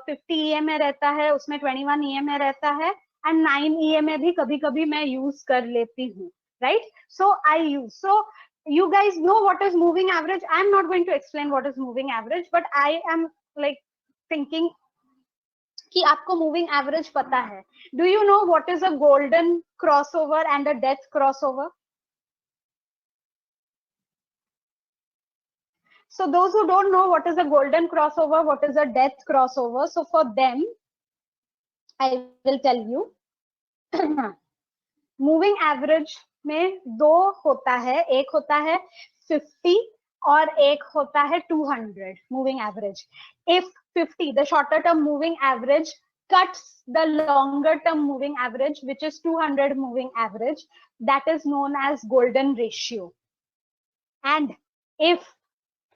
50 EMA रहता है, उसमें 21 EMA रहता है, एंड 9 EMA भी कभी कभी मैं यूज कर लेती हूँ, right? So I use, so you guys know what is moving average. I am not going to explain what is moving average, but I am like thinking कि आपको मूविंग एवरेज पता है. Do you know what is a golden crossover and a death crossover? So those who don't know what is a golden crossover, what is a death crossover, so for them I will tell you. Moving average में दो होता है, एक होता है 50 और एक होता है 200 moving average. If 50, the shorter term moving average, cuts the longer term moving average, which is 200 moving average, that is known as golden ratio. And if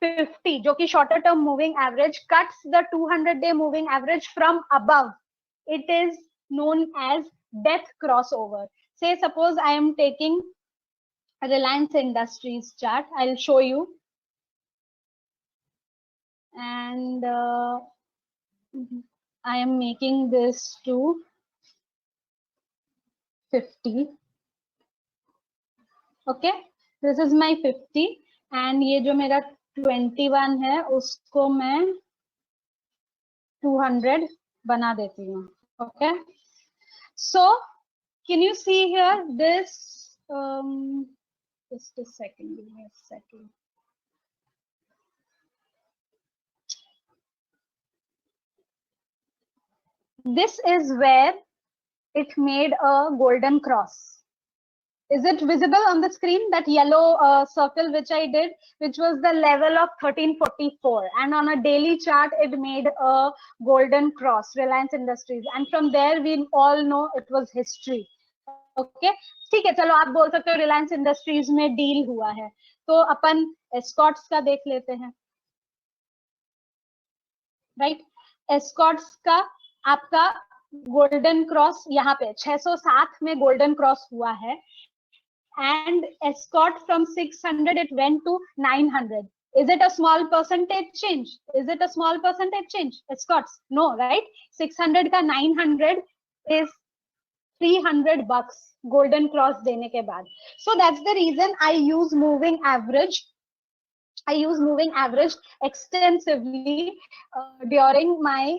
50, जो कि shorter term moving average, cuts the 200-day moving average from above, it is known as death crossover. Say suppose I am taking Reliance Industries chart. I'll show you. And I am making this to 50. Okay, this is my 50, and ये जो मेरा 21 है उसको मैं 200 बना देती हूँ. Okay, so can you see here this just a second, give me a second. This is where it made a golden cross. Is it visible on the screen, that yellow circle which I did, which was the level of 1344, and on a daily chart it made a golden cross, Reliance Industries, and from there we all know it was history. Okay, ठीक है, चलो आप बोल सकते हो Reliance industries में deal हुआ है, तो अपन एस्कॉर्ट्स का देख लेते हैं, राइट? एस्कॉर्ट्स का आपका गोल्डन क्रॉस यहाँ पे 607 में गोल्डन क्रॉस हुआ है, and Escort from 600 it went to 900. Is it a small percentage change? Is it a small percentage change? Escorts? No, right? 600 का 900 is $300 golden cross देने के बाद. So that's the reason I use moving average. I use moving average extensively during my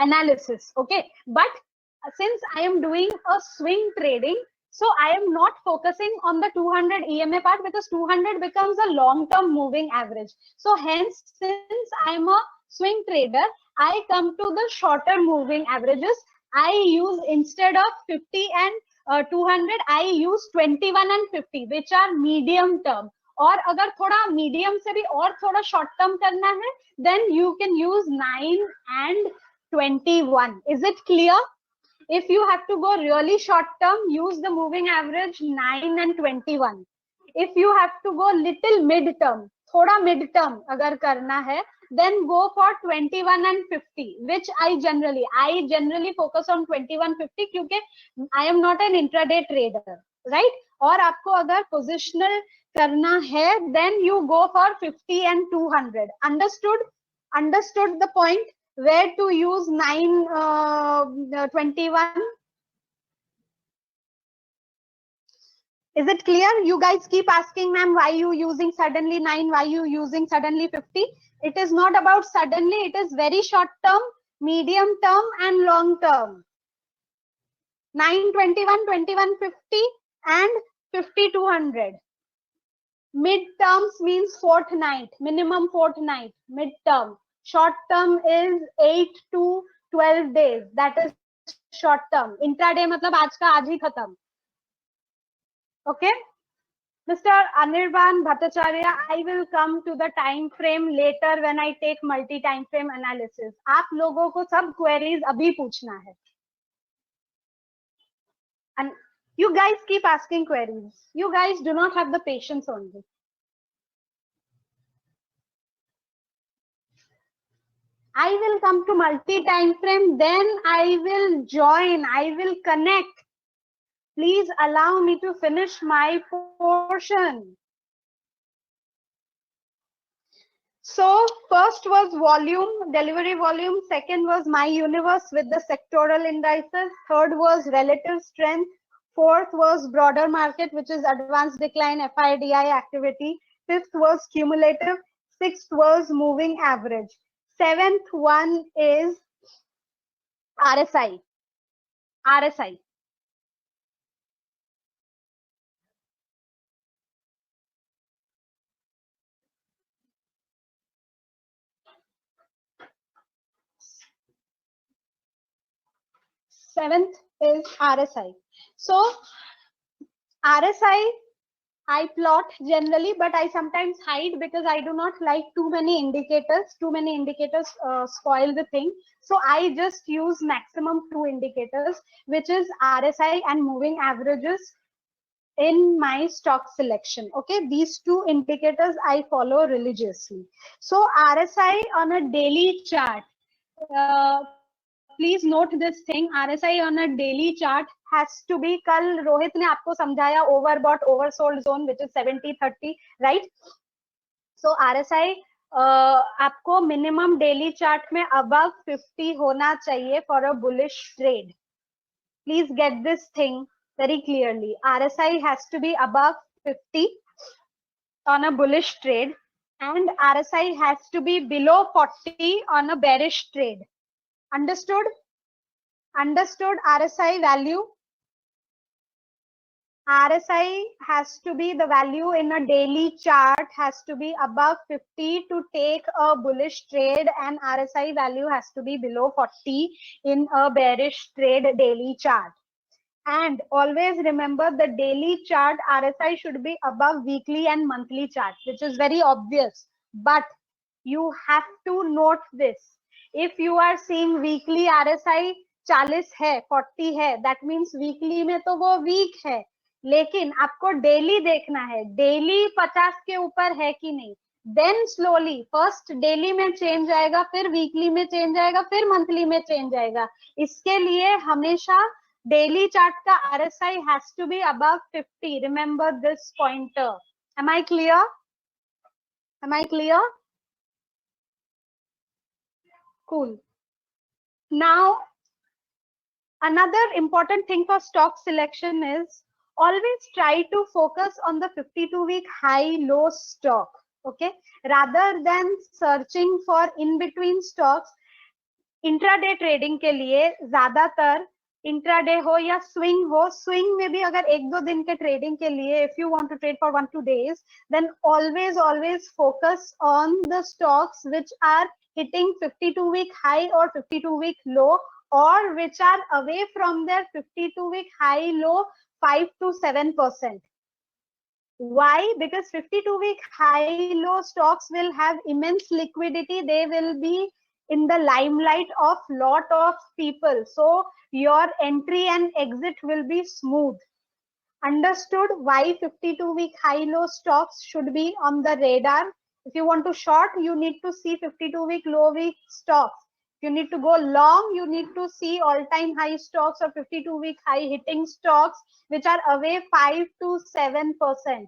analysis. Okay, but since I am doing a swing trading, so I am not focusing on the 200 EMA part, because 200 becomes a long-term moving average. So hence, since I am a swing trader, I come to the shorter moving averages. I use, instead of 50 and 200, I use 21 and 50, which are medium term. और अगर थोड़ा medium से भी और थोड़ा short term करना है, then you can use 9 and 21. Is it clear? If you have to go really short term, use the moving average 9 and 21. If you have to go little mid term, thoda mid term agar karna hai, then go for 21 and 50, which I generally focus on 21-50 क्योंकि I am not an intraday trader, right? और आपको अगर positional करना है, then you go for 50 and 200. Understood the point? Where to use 921? Is it clear? You guys keep asking, ma'am, why you using suddenly 9, why you using suddenly 50? It is not about suddenly, it is very short term, medium term and long term. 921, 2150 and 5200. Mid terms means fortnight, minimum fortnight, mid term. Short term is 8 to 12 days. That is short term. Intraday मतलब आज का आज ही खत्म. Okay, Mr. Anirban Bhattacharya, I will come to the time frame later when I take multi time frame analysis. आप लोगों को सब queries अभी पूछना है. And you guys keep asking queries. You guys do not have the patience only. I will come to multi time frame, then I will join, I will connect. Please allow me to finish my portion. So first was volume, delivery volume. Second was my universe with the sectoral indices. Third was relative strength. Fourth was broader market, which is advanced decline, FIDI activity. Fifth was cumulative. Sixth was moving average. Seventh one is RSI. RSI. Seventh is RSI. So RSI I plot generally, but I sometimes hide because I do not like too many indicators. Too many indicators spoil the thing. So I just use maximum two indicators, which is RSI and moving averages in my stock selection. Okay, these two indicators I follow religiously. So RSI on a daily chart. Please note this thing, RSI on a daily chart has to be, कल रोहित ने आपको समझाया overbought oversold zone which is 70-30, right? So RSI आपको minimum daily chart में above 50 होना चाहिए for a bullish trade. Please get this thing very clearly. RSI has to be above 50 on a bullish trade and RSI has to be below 40 on a bearish trade. Understood? Understood RSI value? RSI has to be the value in a daily chart has to be above 50 to take a bullish trade and RSI value has to be below 40 in a bearish trade daily chart. And always remember the daily chart RSI should be above weekly and monthly chart, which is very obvious. But you have to note this. If you are seeing weekly RSI 40 है, 40 है, that means weekly में तो वो weak है. लेकिन आपको daily देखना है, डेली 50 के ऊपर है कि नहीं. देन स्लोली फर्स्ट डेली में चेंज आएगा, फिर वीकली में चेंज आएगा, फिर मंथली में चेंज आएगा. इसके लिए हमेशा डेली चार्ट का RSI has to be above 50. Remember this pointer. Am I clear? Am I clear? Cool. Now, another important thing for stock selection is always try to focus on the 52-week high-low stock, okay? Rather than searching for in-between stocks, intraday trading के लिए ज़्यादातर intraday हो या swing हो, swing में भी अगर एक दो दिन के ट्रेडिंग के लिए if you want to trade for 1-2 days, then always focus on the stocks which are hitting 52-week high or 52-week low, or which are away from their 52-week high low 5 to 7%. Why? Because 52-week high low stocks will have immense liquidity. They will be in the limelight of lot of people. So your entry and exit will be smooth. Understood why 52-week high low stocks should be on the radar? If you want to short, you need to see 52-week low week stocks. If you need to go long, you need to see all-time high stocks or 52-week high hitting stocks which are away 5 to 7%.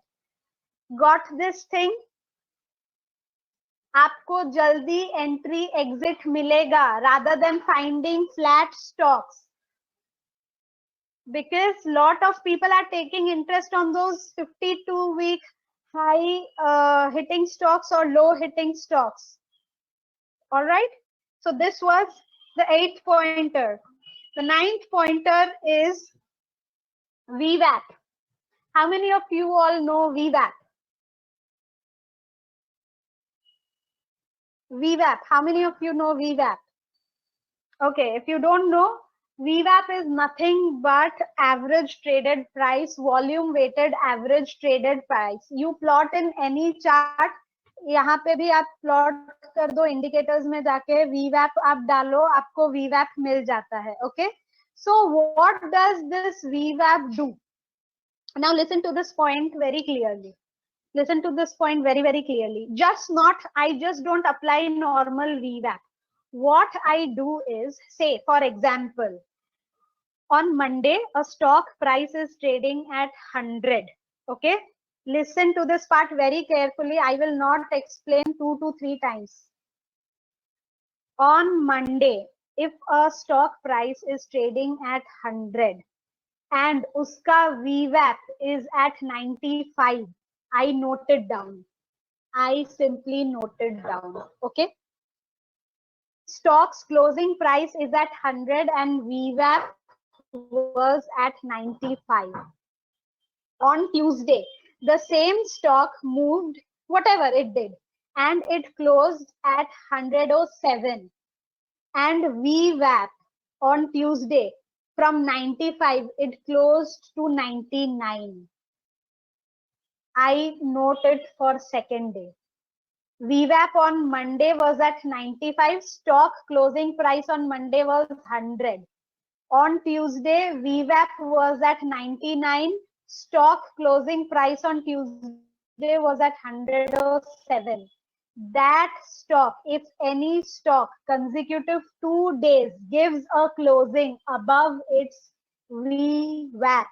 Got this thing? आपको जल्दी entry exit मिलेगा rather than finding flat stocks, because lot of people are taking interest on those 52-week high hitting stocks or low hitting stocks. All right, so this was the 8th pointer. The 9th pointer is VWAP. How many of you all know VWAP? VWAP. How many of you know VWAP? Okay, if you don't know, VWAP is nothing but average traded price, volume weighted average traded price. You plot in any chart. यहाँ पे भी आप plot कर दो, indicators में जाके VWAP आप डालो, आपको VWAP मिल जाता है. Okay, so what does this VWAP do? Now listen to this point very clearly. Listen to this point very clearly. I just don't apply normal VWAP. What I do is, say for example, On Monday, a stock price is trading at 100. Okay. Listen to this part very carefully. I will not explain 2 to 3 times. On Monday, if a stock price is trading at 100 and uska VWAP is at 95, I noted down. I simply noted down. Okay. Stock's closing price is at 100 and VWAP was at 95. On Tuesday, the same stock moved whatever it did and it closed at 107. And VWAP on Tuesday from 95, it closed to 99. I note it for second day. VWAP on Monday was at 95. Stock closing price on Monday was 100. On Tuesday, VWAP was at 99. Stock closing price on Tuesday was at 107. That stock, if any stock consecutive 2 days gives a closing above its VWAP,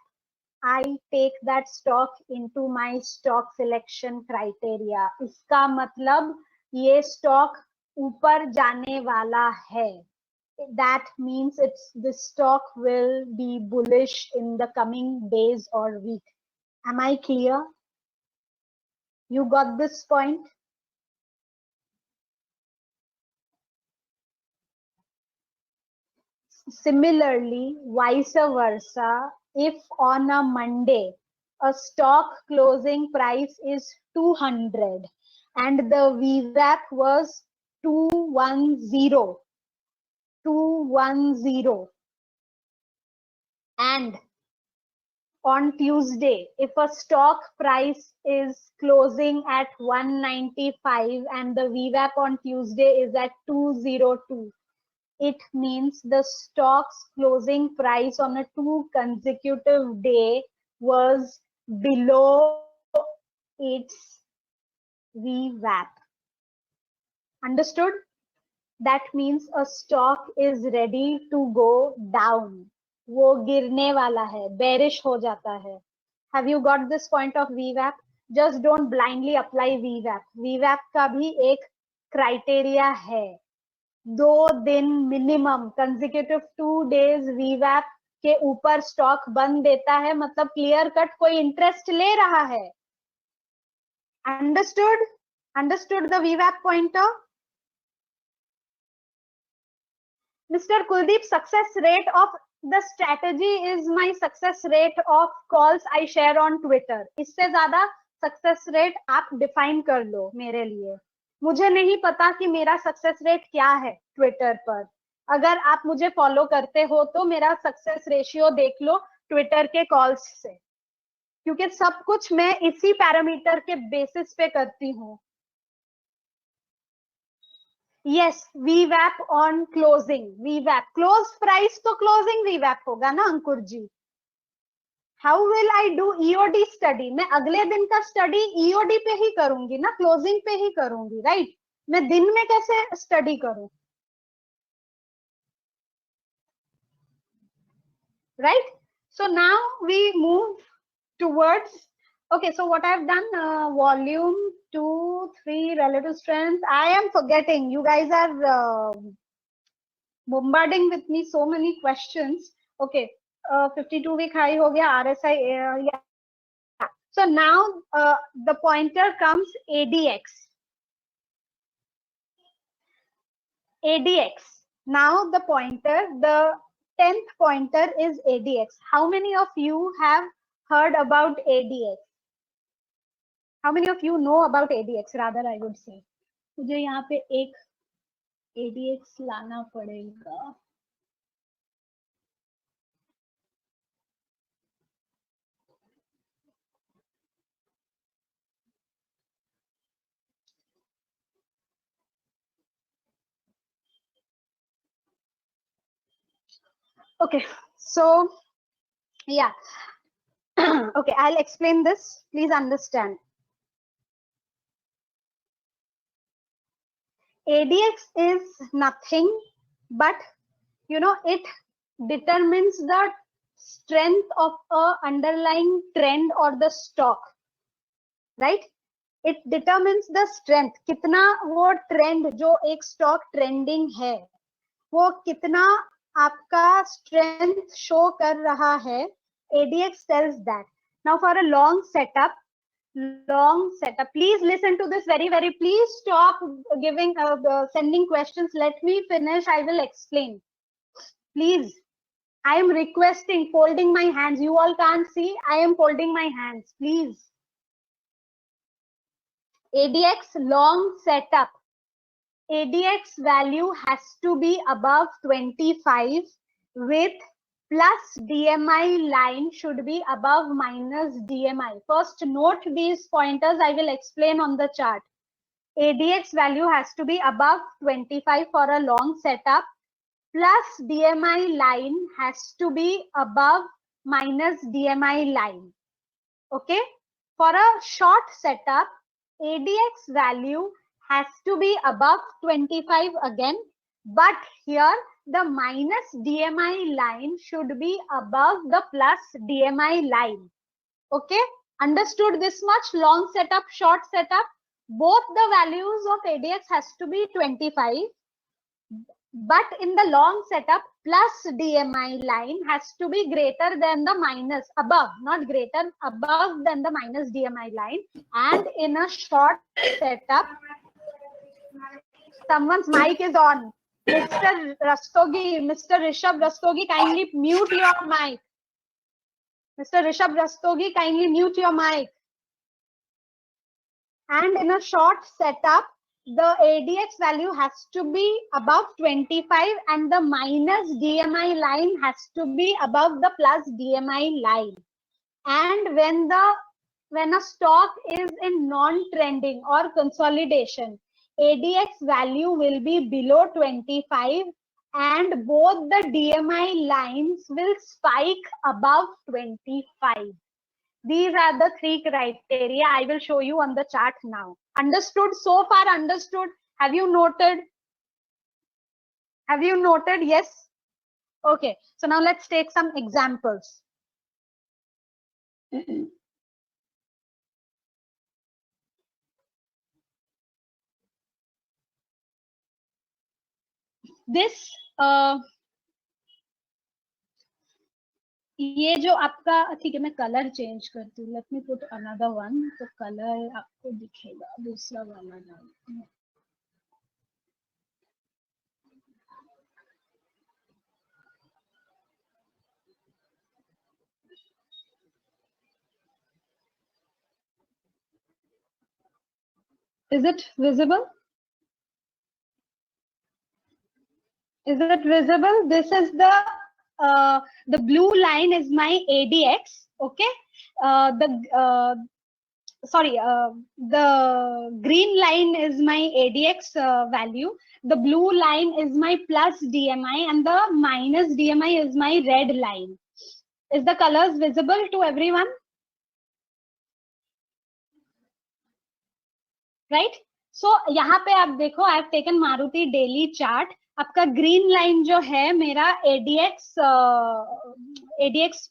I take that stock into my stock selection criteria. इसका मतलब ये stock ऊपर जाने वाला है. That means the stock will be bullish in the coming days or week. Am I clear? You got this point? Similarly, vice versa, if on a Monday a stock closing price is 200 and the VWAP was 210, and on Tuesday, if a stock price is closing at 195 and the VWAP on Tuesday is at 202, it means the stock's closing price on a 2 consecutive day was below its VWAP. Understood? That means a stock is ready to go down. वो गिरने वाला है, bearish हो जाता है. Have you got this point of VWAP? Just don't blindly apply VWAP. VWAP का भी एक criteria है. 2 दिन मिनिमम कंसेक्यूटिव 2 डेज VWAP के ऊपर स्टॉक बंद देता है, मतलब क्लियर कट कोई इंटरेस्ट ले रहा है. Understood the VWAP pointer? Mr. Kuldeep, success rate of the strategy is my success rate of calls I share on Twitter. इससे ज्यादा सक्सेस रेट आप डिफाइन कर लो मेरे लिए. मुझे नहीं पता कि मेरा सक्सेस रेट क्या है ट्विटर पर. अगर आप मुझे फॉलो करते हो तो मेरा सक्सेस रेशियो देख लो ट्विटर के कॉल्स से, क्योंकि सब कुछ मैं इसी पैरामीटर के बेसिस पे करती हूँ. Yes, VWAP on closing. VWAP close price तो closing VWAP होगा ना अंकुर जी. How will I do EOD study? मैं अगले दिन का स्टडी EOD पे ही करूंगी ना, क्लोजिंग पे ही करूंगी, राइट? मैं दिन में कैसे स्टडी करूं, right? So now we move towards, okay, so what I've done, volume 2, 3, relative strength. I am forgetting. You guys are bombarding with me so many questions. Okay, 52 week high ho gaya, RSI, yeah. So now the pointer comes ADX. ADX. Now the pointer, the 10th pointer is ADX. How many of you have heard about ADX? How many of you know about ADX? Rather, I would say. मुझे यहाँ पे एक ADX लाना पड़ेगा. Okay, so yeah. Okay, I'll explain this. Please understand. ADX is nothing but, you know, it determines the strength of a underlying trend or the stock, right? It determines the strength, कितना वो trend जो एक stock trending है वो कितना आपका strength show कर रहा है. ADX tells that. Now for a long setup, please listen to this very, please stop giving sending questions. Let me finish, I will explain. Please, I am requesting, folding my hands. You all can't see, I am folding my hands, please. ADX long setup, ADX value has to be above 25 with plus DMI line should be above minus DMI. First note these pointers, I will explain on the chart. ADX value has to be above 25 for a long setup, plus DMI line has to be above minus DMI line. Okay, for a short setup, ADX value has to be above 25 again, but here the minus DMI line should be above the plus DMI line. Okay, understood this much? Long setup, short setup, both the values of ADX has to be 25, but in the long setup, plus DMI line has to be greater than the minus, above, not greater, above than the minus DMI line. And in a short setup, someone's mic is on. Mr. Rastogi, Mr. Rishabh Rastogi, kindly mute your mic. Mr. Rishabh Rastogi, kindly mute your mic. And in a short setup, the ADX value has to be above 25 and the minus DMI line has to be above the plus DMI line. And when a stock is in non-trending or consolidation, ADX value will be below 25 and both the DMI lines will spike above 25. These are the three criteria I will show you on the chart now. Understood? So far understood? Have you noted? Have you noted? Yes? Okay. So now let's take some examples. This ये जो आपका, ठीक है मैं colour change करती हूँ. Let me put another one, तो colour आपको दिखेगा दूसरा वाला डाल. Is it visible? Is it visible? This is the blue line is my ADX. Okay. The green line is my ADX value. The blue line is my plus DMI and the minus DMI is my red line. Is the colors visible to everyone? Right? So यहाँ पे आप देखो, I have taken Maruti daily chart. आपका green line जो है मेरा ADX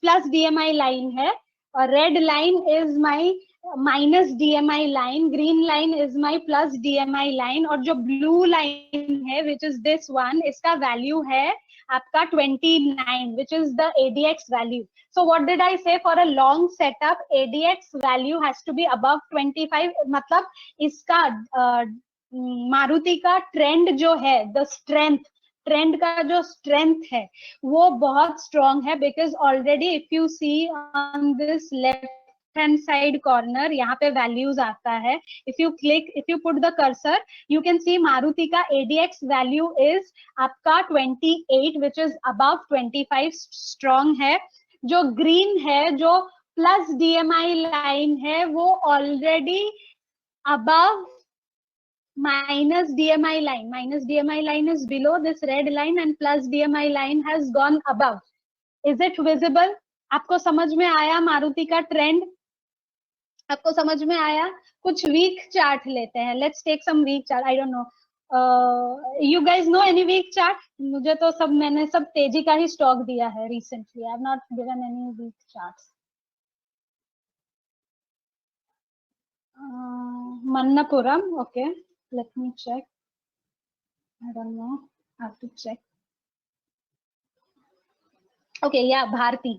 plus DMI line है, और red line is my minus DMI line, green line is my plus DMI line, और जो blue line है which is this one, इसका value है आपका 29, which is the ADX value. So what did I say? For a long setup, ADX value has to be above 25. मतलब इसका मारुति का trend जो है, द स्ट्रेंथ, ट्रेंड का जो स्ट्रेंथ है वो बहुत स्ट्रॉन्ग है, because already if you see on this left hand side corner यहाँ पे वैल्यूज आता है. If you put the cursor you can see Maruti का ADX वैल्यू इज आपका 28 विच इज अबव 25, स्ट्रॉन्ग है. जो ग्रीन है, जो प्लस DMI लाइन है, वो already above minus DMI line. Minus DMI line is below this red line and plus DMI line has gone above. Is it visible? आपको समझ में आया मारुति का ट्रेंड? आपको समझ में आया? कुछ वीक चार्ट लेते हैं. Let's take some weak chart. I don't know. You guys know any weak chart? मुझे तो मैंने सब तेजी का ही स्टॉक दिया है recently. I have not given any weak charts. Mannapuram, okay. Let me check. I don't know. I have to check. Okay, yeah, Bharti.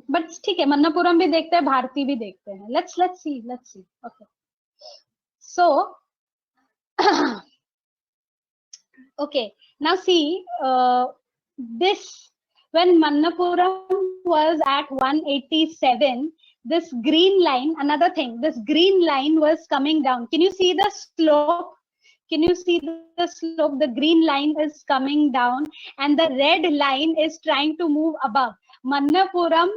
But ठीक है, मन्नापुरम भी देखते हैं, भारती भी देखते हैं. Let's see. Okay. So, okay. Now see, this when Mannapuram was at 187, this green line. Another thing, this green line was coming down. Can you see the slope? Can you see the slope? The green line is coming down and the red line is trying to move above. Mannapuram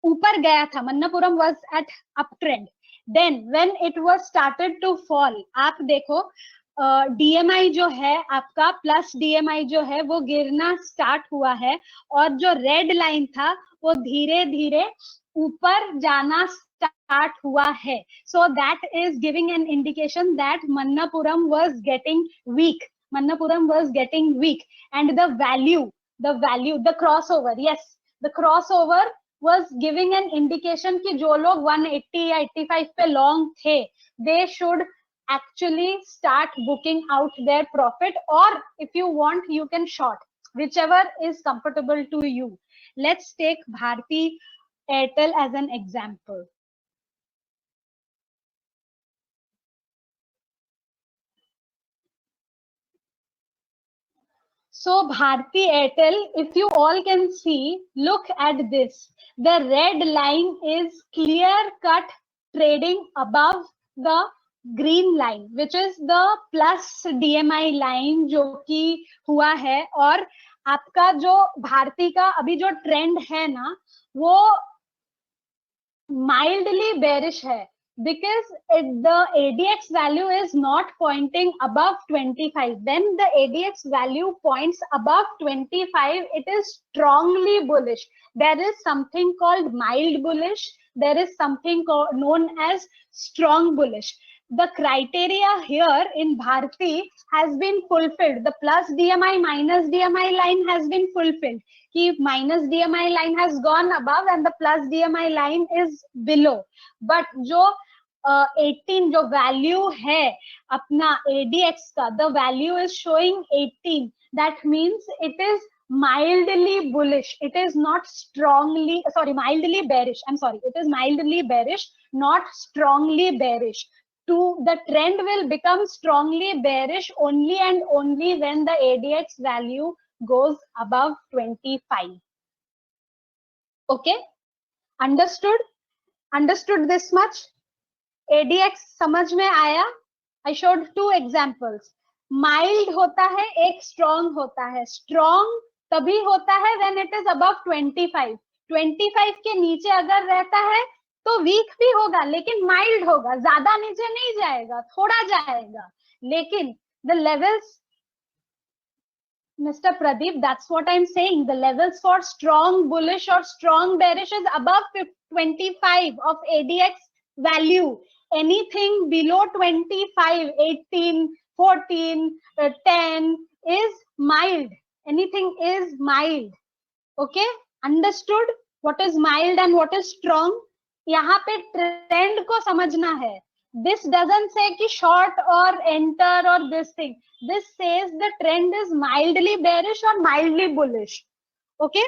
ऊपर गया था. Mannapuram was at uptrend. Then when it was started to fall, आप देखो DMI जो है आपका plus DMI जो है वो गिरना स्टार्ट हुआ है और जो रेड लाइन था वो धीरे धीरे ऊपर जाना start हुआ है. So that is giving an indication that Mannapuram was getting weak. Mannapuram was getting weak and the value, the crossover, yes, the crossover was giving an indication कि जो लोग 180 या 85 पे long थे, they should actually start booking out their profit, or if you want you can short, whichever is comfortable to you. Let's take Bharti Airtel as an example. So Bharti Airtel, if you all can see, look at this. The red line is clear cut trading above the green line, which is the plus DMI line जो कि हुआ है. और आपका जो भारती का अभी जो ट्रेंड है ना वो mildly bearish है, because the ADX value is not pointing above 25. When the ADX value points above 25, it is strongly bullish. There is something called mild bullish. There is something known as strong bullish. The criteria here in Bharti has been fulfilled. The plus DMI minus DMI line has been fulfilled. कि minus DMI line has gone above and the plus DMI line is below. But जो 18 जो value है अपना ADX का, the value is showing 18. That means it is mildly bullish. It is not strongly, sorry, mildly bearish. I'm sorry. It is mildly bearish, not strongly bearish. The trend will become strongly bearish only and only when the ADX value goes above 25. Okay, understood this much? ADX समझ में आया? I showed two examples. Mild होता है, एक strong होता है. Strong तभी होता है when it is above 25. 25 के नीचे अगर रहता है तो वीक भी होगा लेकिन माइल्ड होगा, ज्यादा नीचे नहीं जाएगा, थोड़ा जाएगा. लेकिन the levels, Mr. Pradeep, that's what I'm saying. The levels for strong bullish or strong bearish is above 25 of ADX value. Anything below 25, 18, 14, 10 is mild. Anything is mild. Okay? Understood? What is mild and what is strong? यहाँ पे trend को समझना है. This doesn't say कि short or enter or this thing. This says the trend is mildly bearish or mildly bullish. Okay?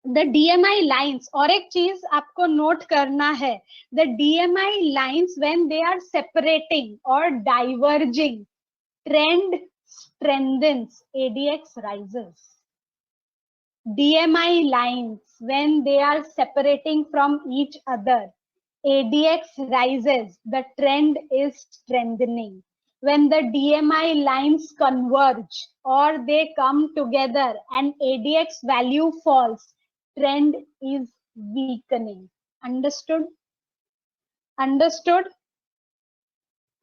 The DMI lines, और एक चीज आपको नोट करना है. The DMI lines when they are separating or diverging, trend strengthens, ADX rises. DMI lines when they are separating from each other, ADX rises, the trend is strengthening. When the DMI lines converge or they come together and ADX value falls, trend is weakening. Understood? Understood?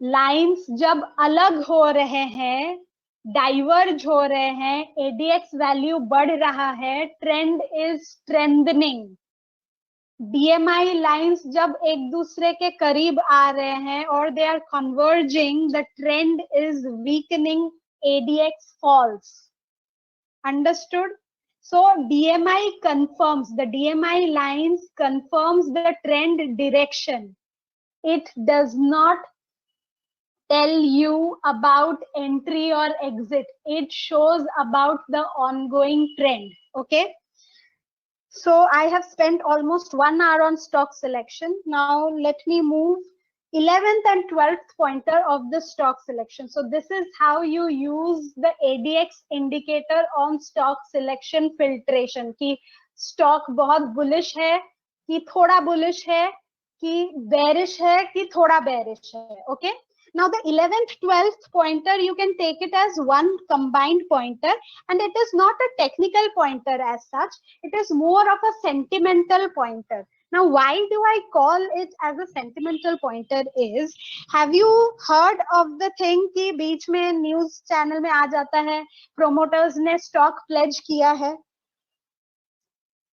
Lines जब अलग हो रहे हैं, diverge हो रहे हैं, ADX value बढ़ रहा है, trend is strengthening. DMI lines जब एक दूसरे के करीब आ रहे हैं और they are converging, the trend is weakening, ADX falls. Understood? So DMI confirms, the DMI lines confirms the trend direction. It does not tell you about entry or exit. It shows about the ongoing trend. Okay. So I have spent almost 1 hour on stock selection. Now let me move 11th and 12th pointer of the stock selection. So this is how you use the ADX indicator on stock selection filtration. कि stock बहुत bullish है, कि थोड़ा bullish है, कि bearish है, कि थोड़ा bearish है. Okay. Now the 11th, 12th pointer, you can take it as one combined pointer, and it is not a technical pointer as such. It is more of a sentimental pointer. Now, why do I call it as a sentimental pointer is, have you heard of the thing कि बीच में news channel में आ जाता है, promoters ने stock pledge किया है?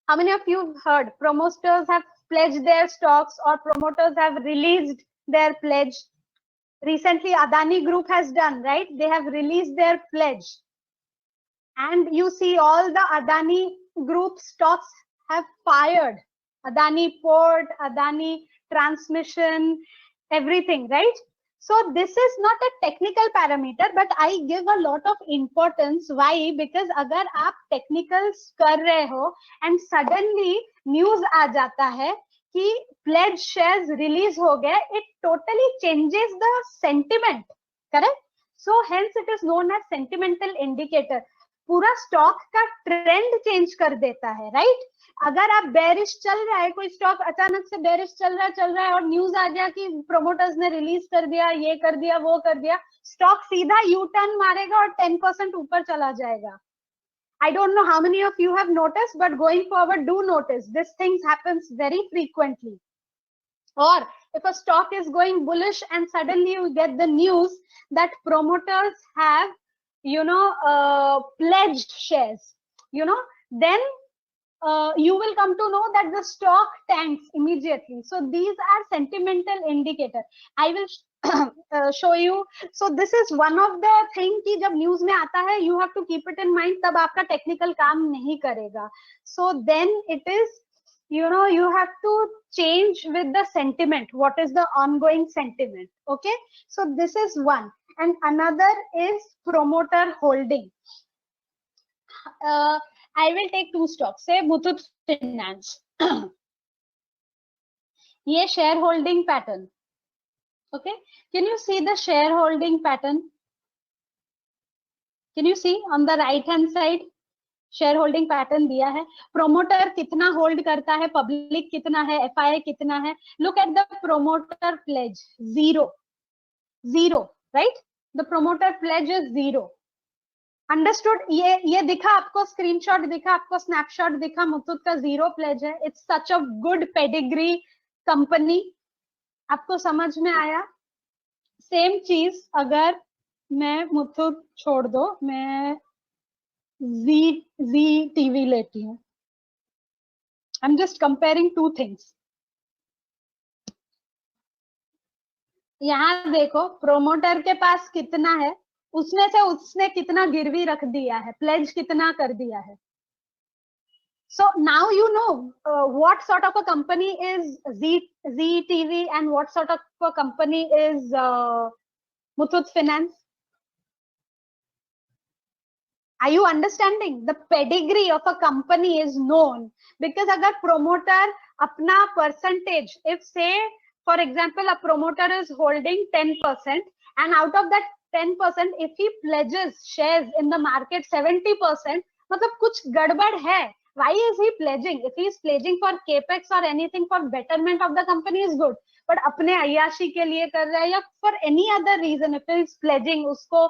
How many of you heard promoters have pledged their stocks or promoters have released their pledge? Recently Adani Group has done, right? They have released their pledge, and you see all the Adani Group stocks have fired. Adani Port, Adani Transmission, everything, right? So this is not a technical parameter, but I give a lot of importance. Why? Because अगर आप technicals कर रहे हो and suddenly news आ जाता है कि pledge shares release हो गए, it totally changes the sentiment, correct? So hence it is known as sentimental indicator. पूरा स्टॉक का ट्रेंड चेंज कर देता है, राइट? अगर आप बेरिश चल रहा है, कोई स्टॉक अचानक से बेरिश चल रहा है और न्यूज आ गया कि प्रोमोटर्स ने रिलीज कर दिया, ये कर दिया, वो कर दिया, स्टॉक सीधा यू टर्न मारेगा और 10% ऊपर चला जाएगा. I don't know how many of you have noticed, but going forward, do notice this thing happens very frequently. Or if a stock is going bullish and suddenly you get the news that promoters have, pledged shares, then you will come to know that the stock tanks immediately. So these are sentimental indicator. I will show you. So this is one of the thing कि जब news में आता है, you have to keep it in mind, तब आपका technical काम नहीं करेगा. So then it is, you have to change with the sentiment. What is the ongoing sentiment? Okay. So this is one. And another is promoter holding. I will take two stocks. Say Muthoot Finance. ये shareholding pattern. Okay. Can you see the shareholding pattern? Can you see on the right hand side? Shareholding pattern दिया है. Promoter कितना hold करता है, public कितना है, FII कितना है. Look at the promoter pledge, zero, right? The promoter pledge is zero. Understood? ये दिखा आपको, स्क्रीनशॉट दिखा आपको, स्नैपशॉट दिखा, मुथूट का जीरो प्लेज है. It's such a good pedigree company. आपको समझ में आया? सेम चीज अगर मैं मुथूट छोड़ दो, मैं जी टीवी लेती हूँ. I am just comparing two things. यहाँ देखो प्रोमोटर के पास कितना है, उसमें से उसने कितना गिरवी रख दिया है, प्लेज कितना कर दिया है. So now you know what sort of a company is ZTV and what sort of a company is Muthoot Finance. Are you understanding? The pedigree of a company is known because agar promoter apna percentage, if say for example a promoter is holding 10% and out of that 10% if he pledges shares in the market 70%, मतलब कुछ गड़बड़ है. Why is he pledging? If he is pledging for capex or anything for betterment of the company is good, but अपने अय्याशी के लिए कर रहा है या for any other reason, if he is pledging, उसको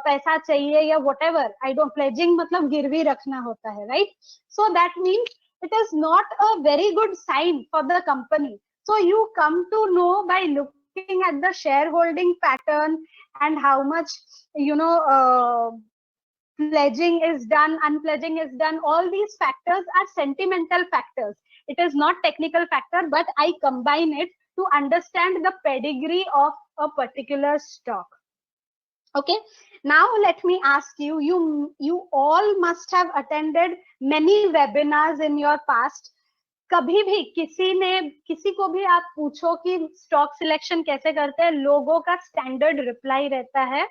पैसा चाहिए या whatever, I don't, pledging मतलब गिरवी रखना होता है, right? So that means it is not a very good sign for the company. So you come to know by looking at the shareholding pattern and how much, pledging is done, unpledging is done. All these factors are sentimental factors. It is not technical factor, but I combine it to understand the pedigree of a particular stock. Okay, now let me ask you, you all must have attended many webinars in your past. कभी भी किसी को भी आप पूछो कि stock selection कैसे करते हैं, लोगों का स्टैंडर्ड रिप्लाई रहता है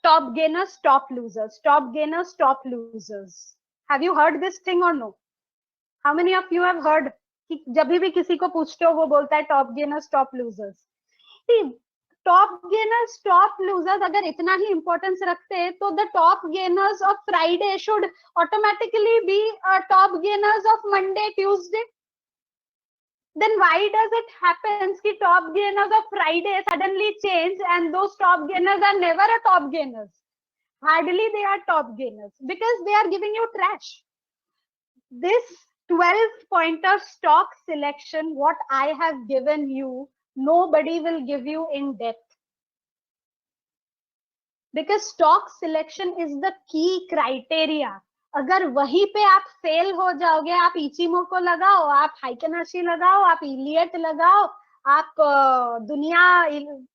top gainers, top losers, top gainers, top losers. Have you heard this thing or no? How many of you have heard कि जब भी किसी को पूछते हो वो बोलता है top gainers, top losers. See, top gainers, top losers अगर इतना ही importance रखते हैं तो the top gainers of Friday should automatically be top gainers of Monday, Tuesday. Then why does it happen that top gainers of Friday suddenly change and those top gainers are never a top gainers? Hardly they are top gainers because they are giving you trash. This 12-pointer stock selection, what I have given you, nobody will give you in depth. Because stock selection is the key criteria. अगर वहीं पे आप fail हो जाओगे, आप इचिमो को लगाओ, आप हाइकेनाशी लगाओ, आप इलियट लगाओ, आप दुनिया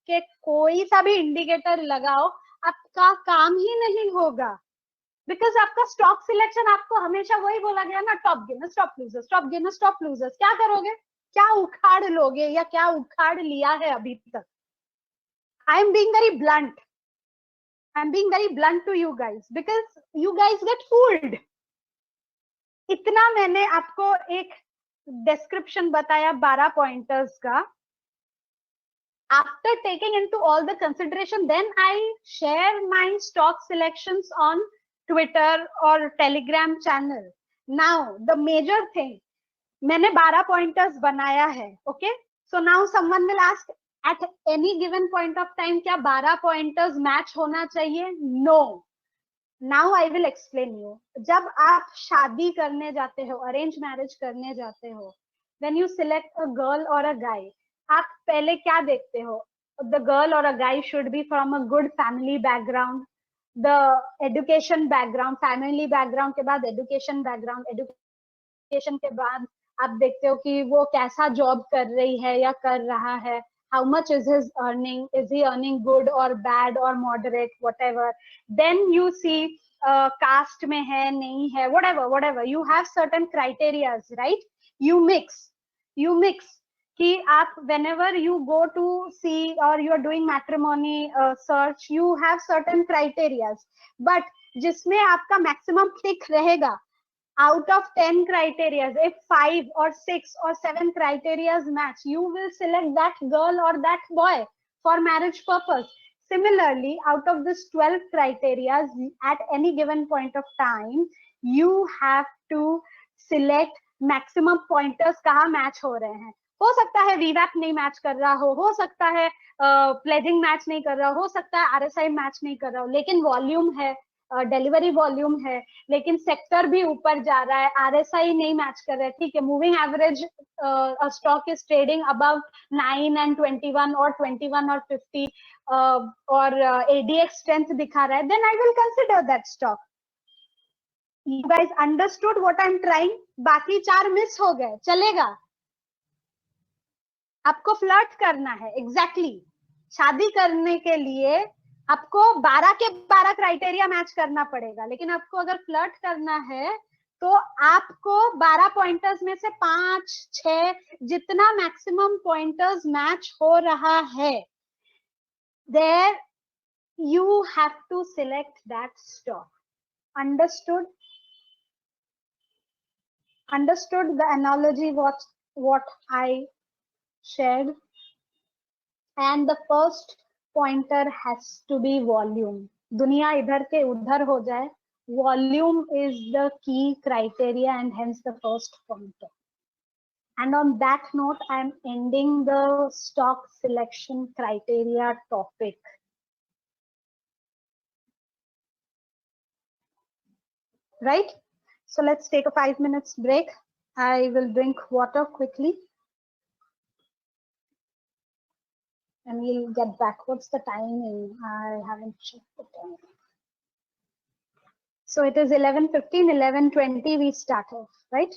के कोई सा भी इंडिकेटर लगाओ, आपका काम ही नहीं होगा. बिकॉज आपका स्टॉक सिलेक्शन आपको हमेशा वही बोला गया ना, top gainers, top losers, top gainers, top losers. क्या करोगे? क्या उखाड़ लोगे या क्या उखाड़ लिया है अभी तक? I am being very blunt. I'm being very blunt to you guys because you guys get fooled. इतना मैंने आपको एक description बताया 12 pointers का. After taking into all the consideration, then I share my stock selections on Twitter or Telegram channel. Now the major thing, मैंने 12 pointers बनाया है. Okay, so now someone will ask, at any given point of time क्या 12 pointers match होना चाहिए? No. Now I will explain you. जब आप शादी करने जाते हो, arrange marriage करने जाते हो, when you select a girl or a guy, आप पहले क्या देखते हो? The girl or a guy should be from a good family background, the education background, family background के बाद education background, education के बाद आप देखते हो कि वो कैसा job कर रही है या कर रहा है. How much is his earning? Is he earning good or bad or moderate, whatever? Then you see caste में है, नहीं है, whatever. You have certain criteria, right? You mix. कि आप whenever you go to see or you are doing matrimony search, you have certain criteria. But जिसमें आपका maximum tick रहेगा, out of 10 criteria, if 5 or 6 or 7 criteria match, you will select that girl or that boy for marriage purpose. Similarly, out of this 12 criteria, at any given point of time, you have to select maximum pointers कहाँ match हो रहे हैं. हो सकता है VWAP नहीं match कर रहा हो सकता है प्लेजिंग मैच नहीं कर रहा हो सकता है RSI मैच नहीं कर रहा हो, लेकिन वॉल्यूम है, डिलीवरी वॉल्यूम है, लेकिन सेक्टर भी ऊपर जा रहा है, RSI नहीं मैच कर रहा है. ठीक है, moving average stock is trading above 9 and 21 और 21 और 50 और ADX स्ट्रेंथ दिखा रहा है, then I will consider that stock. You guys understood what I'm trying? बाकी 4 मिस हो गए, चलेगा? आपको फ्लर्ट करना है, एग्जैक्टली. शादी करने के लिए आपको 12 के 12 क्राइटेरिया मैच करना पड़ेगा, लेकिन आपको अगर फ्लर्ट करना है तो आपको 12 पॉइंटर्स में से 5-6 जितना मैक्सिमम पॉइंटर्स मैच हो रहा है, there you have to select that stock. Understood the analogy what I shared? And the first pointer has to be volume. दुनिया इधर के उधर हो जाए, volume is the key criteria and hence the first pointer. And on that note, I am ending the stock selection criteria topic. Right? So let's take a 5 minutes break. I will drink water quickly. And we'll get back. What's the timing? I haven't checked the time. So it is 11:15, 11:20 we started, right?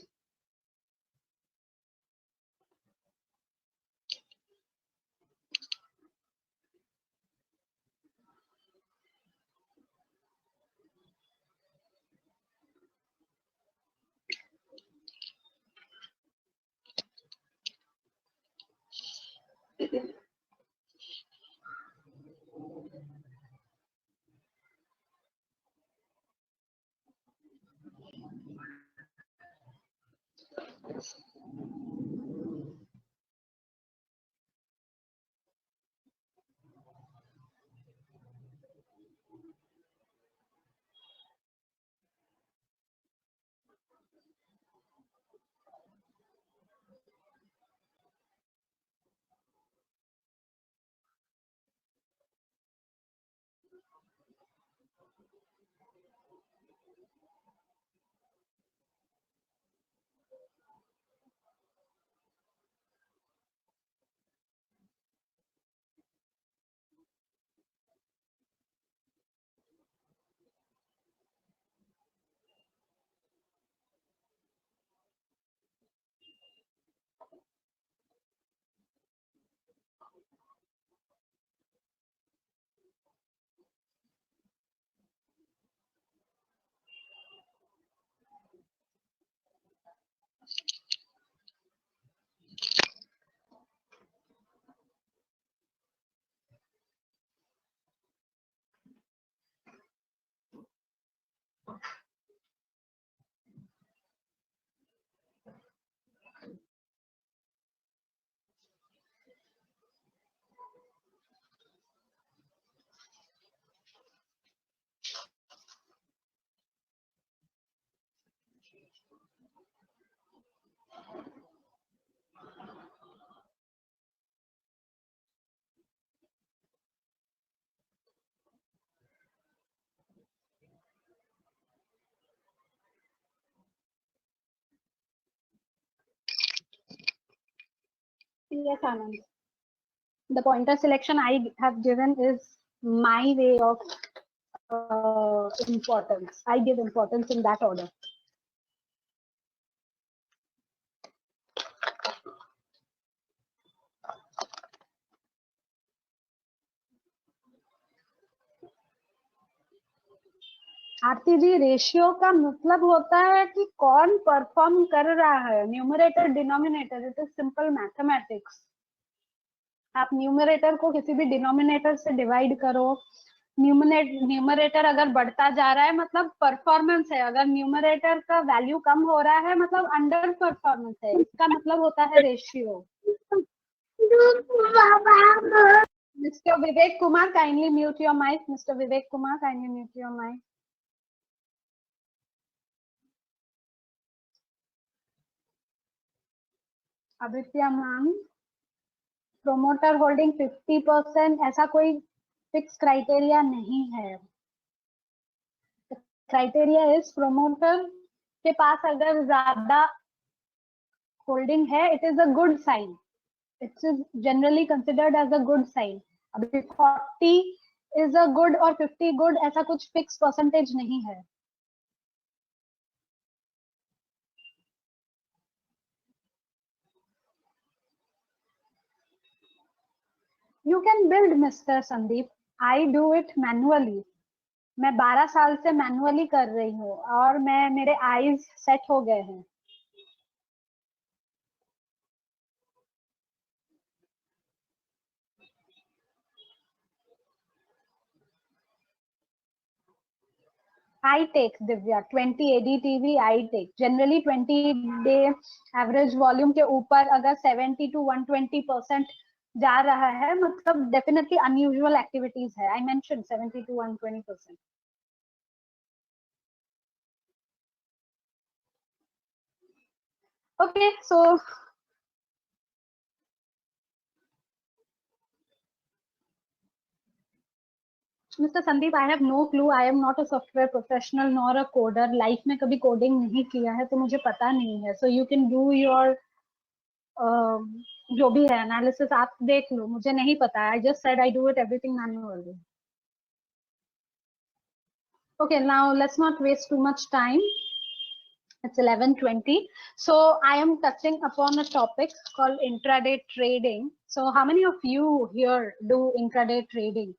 Yes, Anand. The pointer selection I have given is my way of importance. I give importance in that order. Aarti ji, ratio का मतलब होता है कि कौन perform कर रहा है, numerator denominator, it is simple mathematics. आप न्यूमरेटर को किसी भी डिनोमिनेटर से डिवाइड करो, न्यूमरेटर अगर बढ़ता जा रहा है मतलब परफॉर्मेंस है, अगर न्यूमरेटर का वैल्यू कम हो रहा है मतलब अंडर परफॉर्मेंस है, इसका मतलब होता है ratio. Mister Vivek Kumar, kindly mute your mic. Mister Vivek Kumar, kindly mute your mic. Aditya ma'am, promoter holding 50%, ऐसा कोई फिक्स क्राइटेरिया नहीं है। क्राइटेरिया इज प्रोमोटर के पास अगर ज्यादा होल्डिंग है, it is a good sign, it's generally considered as a good sign. अभी 40 is a good और 50 गुड, ऐसा कुछ फिक्स परसेंटेज नहीं है। You can build mister Sandeep, I do it manually. मैं 12 साल से मैनुअली कर रही हूँ और मेरे आईज सेट हो गए हैं। I take Divya 20 ADTV I take generally 20 day average volume के ऊपर अगर 70 to 120% जा रहा है मतलब डेफिनेटली अनयूजुअल एक्टिविटीज है। I mention 70 to 120%। Okay, so Mr. Sandeep, I have no clue. I am not a software professional nor a coder. Life में कभी कोडिंग नहीं किया है तो मुझे पता नहीं है। So you can do your जो भी है एनालिसिस आप देख लो, मुझे नहीं पता। I just said I do it everything manually. Okay, now let's not waste too much time. It's 11:20. So I am touching upon a topic called intraday trading. So how many of you here do intraday trading?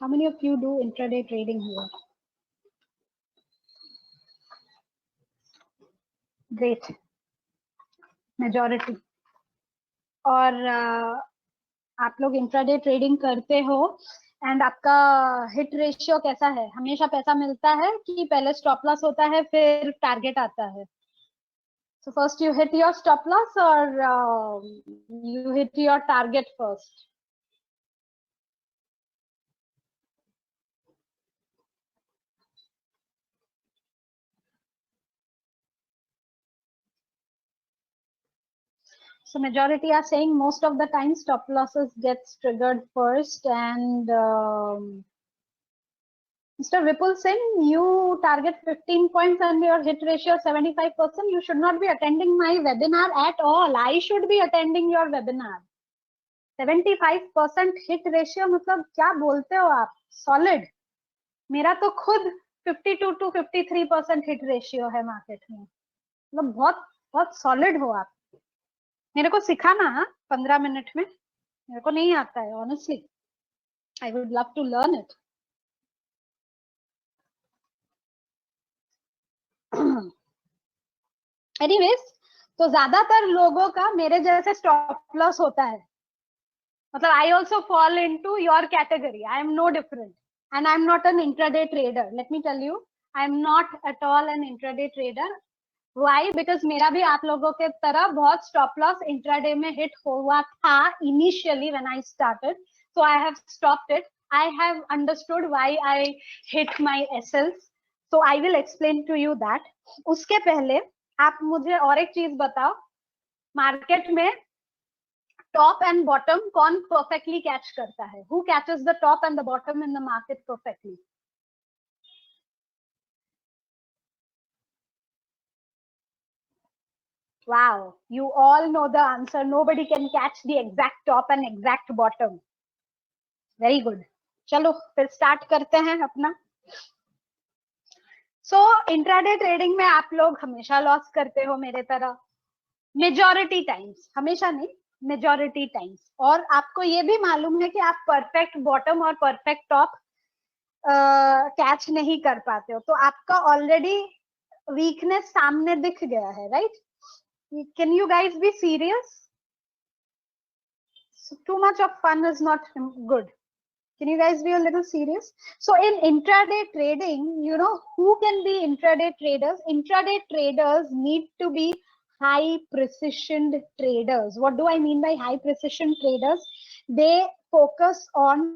How many of you do intraday trading here? Great. Majority. और आप लोग intraday trading करते हो and आपका hit ratio कैसा है? हमेशा पैसा मिलता है कि पहले स्टॉप लॉस होता है फिर टारगेट आता है? So first you hit your stop loss or you hit your target first? So majority are saying most of the time stop losses gets triggered first. And Mr. Vipul Singh, you target 15 points and your hit ratio 75%. You should not be attending my webinar at all. I should be attending your webinar. 75% hit ratio मतलब क्या बोलते हो आप? Solid. मेरा तो खुद 52 to 53% hit ratio है market में. मतलब बहुत बहुत सॉलिड हो आप. मेरे को सिखाना 15 मिनट में. मेरे को नहीं आता है honestly. I would love to learn it. Anyways, तो ज्यादातर लोगों का मेरे जैसे स्टॉप लॉस होता है. मतलब I also fall in to your category. I am no different and I am not an intraday trader. Let me tell you, I am not at all an intraday trader. Why? Because मेरा भी आप लोगों के तरह बहुत stop loss intraday में hit हुआ था initially when I started. So I have stopped it. I have understood why I hit my SLs. So I will explain to you that. उसके पहले आप मुझे और एक चीज बताओ. मार्केट में टॉप एंड बॉटम कौन परफेक्टली कैच करता है? Who catches the top and the bottom in the market perfectly? Wow, you all know the answer. Nobody can catch the exact top and exact bottom. Very good. चलो फिर start करते हैं अपना. सो intraday trading में आप लोग हमेशा loss करते हो मेरे तरह. मेजॉरिटी टाइम्स, हमेशा नहीं, मेजॉरिटी टाइम्स. और आपको ये भी मालूम है कि आप परफेक्ट बॉटम और परफेक्ट टॉप कैच नहीं कर पाते हो. तो आपका ऑलरेडी वीकनेस सामने दिख गया है, right? Can you guys be serious? Too much of fun is not good. Can you guys be a little serious? So in intraday trading, you know who can be intraday traders? Intraday traders need to be high precision traders. What do I mean by high precision traders? They focus on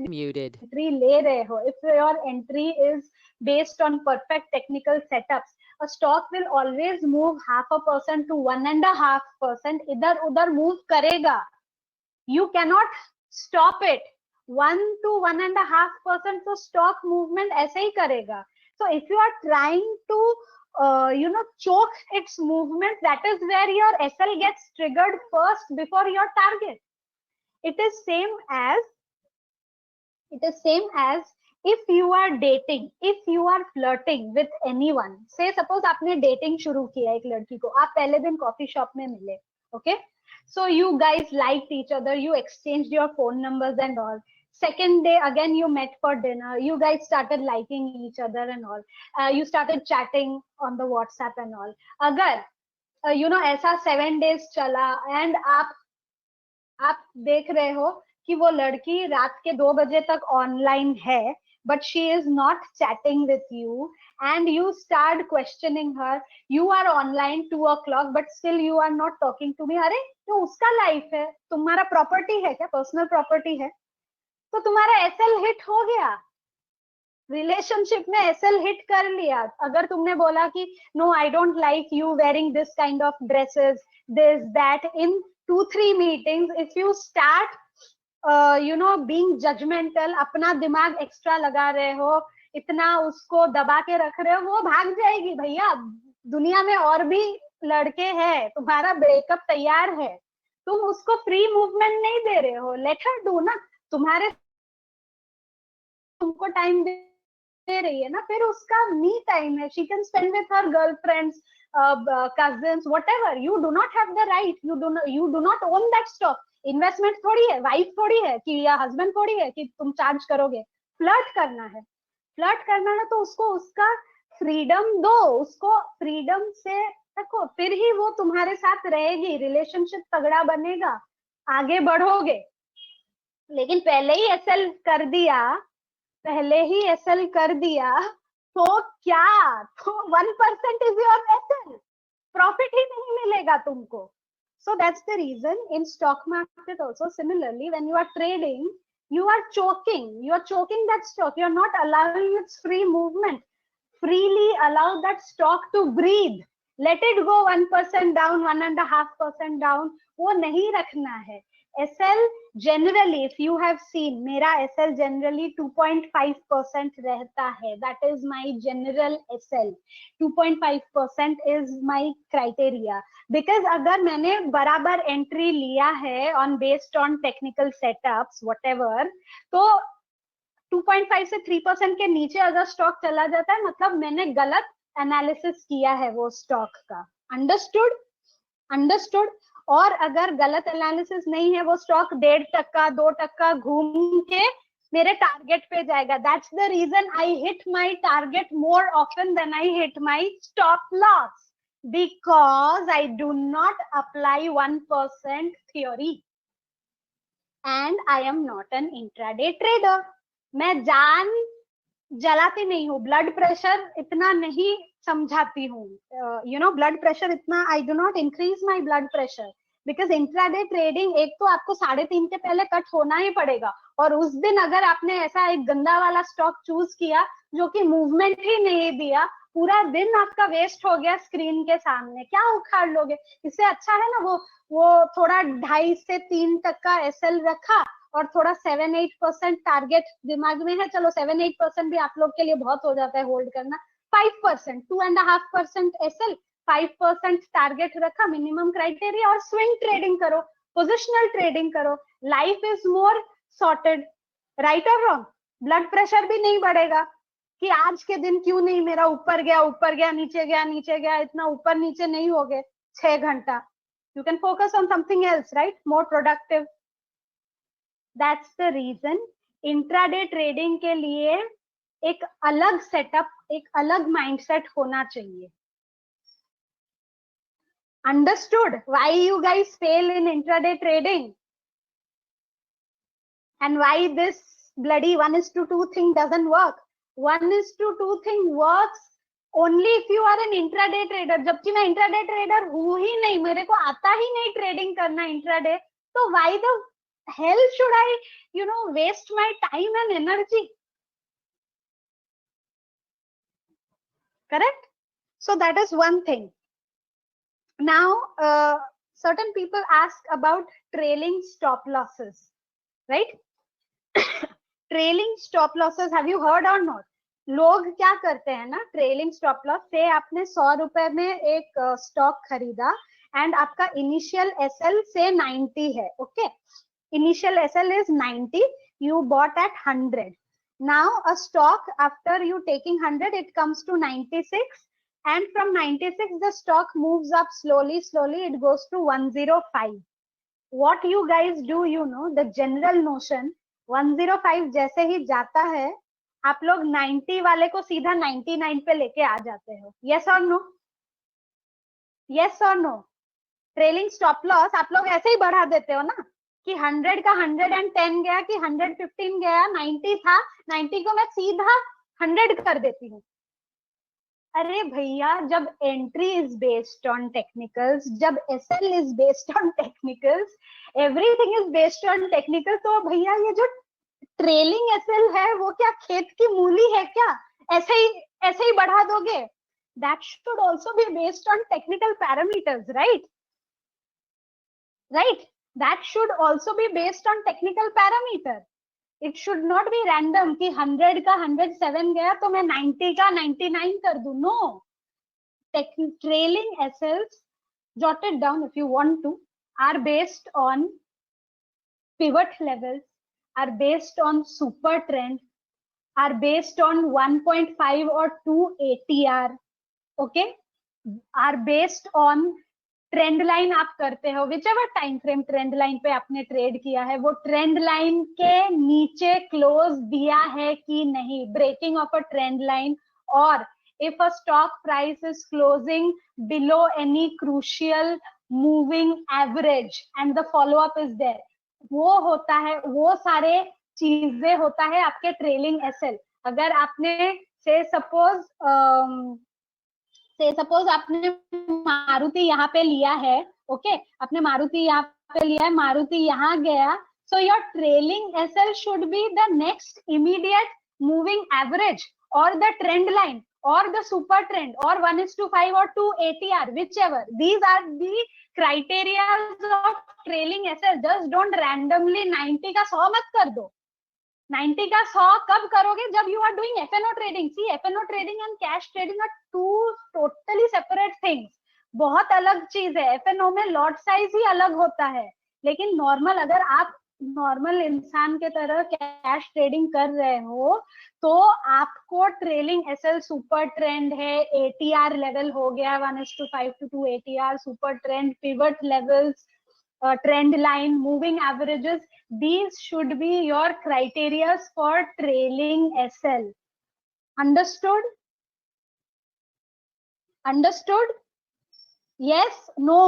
Muted. Entry ले रहे हो, if your entry is based on perfect technical setups, a stock will always move 0.5% to 1.5%. इधर उधर move करेगा. You cannot stop it. 1 to 1.5%, तो stock movement ऐसे ही करेगा. So if you are trying to choke its movement, that is where your SL gets triggered first before your target. It is same as if you are dating, if you are flirting with anyone. Say suppose आपने dating शुरू किया एक लड़की को, आप पहले दिन coffee shop में मिले, okay? So you guys liked each other, you exchanged your phone numbers and all. Second day again you met for dinner, you guys started liking each other and all. You started chatting on the WhatsApp and all. अगर ऐसा 7 days चला and आप देख रहे हो कि वो लड़की रात के 2 बजे तक ऑनलाइन है, but she is not chatting with you, and you start questioning her. You are online 2 o'clock, but still you are not talking to me. अरे तो उसका लाइफ है, तुम्हारा प्रॉपर्टी है क्या? पर्सनल प्रॉपर्टी है, तो तुम्हारा एसएल हिट हो गया. रिलेशनशिप में एसएल हिट कर लिया. अगर तुमने बोला कि no I don't like you wearing this kind of dresses, this that, in 2-3 meetings, if you start being judgemental, अपना दिमाग एक्स्ट्रा लगा रहे हो, इतना उसको दबा के रख रहे हो, वो भाग जाएगी भैया. दुनिया में और भी लड़के हैं, तुम्हारा ब्रेकअप तैयार है, तुम उसको फ्री मूवमेंट नहीं दे रहे हो. लेट हर डू ना. तुमको टाइम दे रही है ना, फिर उसका मी टाइम है. She can spend with her girlfriends, cousins, whatever. You do not have the right, you do not own that stock. Investment थोड़ी है, वाइफ थोड़ी है कि या हस्बैंड थोड़ी है कि तुम चार्ज करोगे. फ्लर्ट करना है, तो उसको उसका फ्रीडम दो, उसको फ्रीडम से रखो, फिर ही वो तुम्हारे साथ रहेगी, रिलेशनशिप तगड़ा बनेगा, आगे बढ़ोगे. लेकिन पहले ही एसएल कर दिया तो क्या, तो 1% इज योर एसएल, प्रॉफिट ही नहीं मिलेगा तुमको. So that's the reason in stock market also, similarly, when you are trading, you are choking that stock. You are not allowing its free movement. Freely allow that stock to breathe. Let it go 1% down, 1.5% down. वो नहीं रखना है. SL generally, if you have seen, मेरा SL generally 2.5% रहता है. That is my general SL. 2.5% is my criteria. Because अगर मैंने बराबर एंट्री लिया है on based on technical setups, whatever, तो 2.5 से 3% के नीचे अगर स्टॉक चला जाता है, मतलब मैंने गलत एनालिसिस किया है वो स्टॉक का. अंडरस्टूड. और अगर गलत एनालिसिस नहीं है, वो स्टॉक 1.5%, 2% घूम के मेरे टारगेट पे जाएगा. That's the reason I hit my target more often than I hit my stop loss, because I do not apply 1% theory and I am not an intraday trader. मैं जान जलाती नहीं हूँ, ब्लड प्रेशर इतना नहीं समझाती हूँ. ब्लड प्रेशर इतना, आई do not increase my blood pressure, because intraday trading एक तो आपको 3:30 के पहले कट होना ही पड़ेगा. और उस दिन अगर आपने ऐसा एक गंदा वाला स्टॉक चूज किया जो कि मूवमेंट ही नहीं दिया, पूरा दिन आपका वेस्ट हो गया स्क्रीन के सामने. क्या उखाड़ लोगे? इससे अच्छा है ना वो थोड़ा 2.5 से 3% एसएल रखा और थोड़ा 7-8% टारगेट दिमाग में है. चलो 7-8% भी आप लोग के लिए बहुत हो जाता है होल्ड करना. 5%, 2.5% एसएल, 5% टारगेट रखा, मिनिमम क्राइटेरिया, और स्विंग ट्रेडिंग करो, पोजिशनल ट्रेडिंग करो. Life is more sorted. Right और रॉन्ग? ब्लड प्रेशर भी नहीं बढ़ेगा कि आज के दिन क्यों नहीं मेरा ऊपर गया, नीचे गया. इतना ऊपर नीचे नहीं हो गए 6 घंटा. You can focus on something else, right? More productive. That's the reason intraday trading के लिए एक अलग सेटअप, एक अलग माइंडसेट होना चाहिए. Understood why you guys fail in intraday trading and why this bloody 1:2 thing doesn't work. 1:2 thing works only if you are an intraday trader. जबकि मैं इंट्राडे ट्रेडर हूं ही नहीं, मेरे को आता ही नहीं ट्रेडिंग करना इंट्राडे, तो why the hell should I, waste my time and energy? Correct? So that is one thing. Now, certain people ask about trailing stop losses, right? Trailing stop losses have you heard और not? लोग क्या करते हैं ना, trailing stop loss से आपने 100 रुपए में एक स्टॉक खरीदा एंड आपका इनिशियल एसएल से 90 है, okay, initial SL is 90, you bought at 100. Now a stock, after you taking 100, it comes to 96, and from 96 the stock moves up slowly, it goes to 105. What you guys do, the general notion, 105 जैसे ही जाता है, आप लोग 90 वाले को सीधा 99 पे लेके आ जाते हो. Yes or no? Yes or no? Trailing stop loss आप लोग ऐसे ही बढ़ा देते हो ना, कि 100 का 110 गया, कि 115 गया, 90 था, 90 को मैं सीधा 100 कर देती हूँ. अरे भैया, जब entry is based on technicals, जब SL is based on technicals, everything is based on technical, तो भैया ये जो ट्रेलिंग एसएल है वो क्या खेत की मूली है क्या? ऐसे ही बढ़ा दोगे? That should also be based on technical parameters, right? That should also be based on technical parameter. It should not be random कि 100 का 107 गया तो मैं 90 का 99 कर दूं. No. Trailing SLs, jot it down if you want to, are based on pivot levels, are based on super trend, are based on 1.5 or 2 ATR, okay, are based on trend line आप करते हो, which ever time frame trend line पे आपने trade किया है, वो trend line के नीचे क्लोज दिया है कि नहीं, breaking of a trend line, और if a stock price is closing below any crucial moving average and the follow up is there, वो होता है, वो सारे चीजें होता है आपके ट्रेलिंग एसएल. अगर आपने से सपोज आपने मारुति यहाँ पे लिया है, ओके, आपने मारुति यहाँ पे लिया है, मारुति यहाँ गया, so your trailing SL should be the next immediate moving average और द ट्रेंड लाइन और द सुपर ट्रेंड और 1:5 और 2 ATR, whichever. These are the criteria of trailing SL. Just don't randomly 90 का 100 मत कर दो. 90 का 100 कब करोगे? जब you are doing FNO trading. See, FNO trading and cash trading are two totally separate things. बहुत अलग चीज है. एफएनओ में लॉट साइज ही अलग होता है, लेकिन नॉर्मल, अगर आप नॉर्मल इंसान के तरह कैश ट्रेडिंग कर रहे हो तो आपको ट्रेलिंग एसएल, सुपर ट्रेंड है, एटीआर लेवल हो गया 1:5 to 2 ATR, super trend, pivot levels, trend line, moving averages, these should be your criteria for trailing SL. Understood? Understood? Yes? No?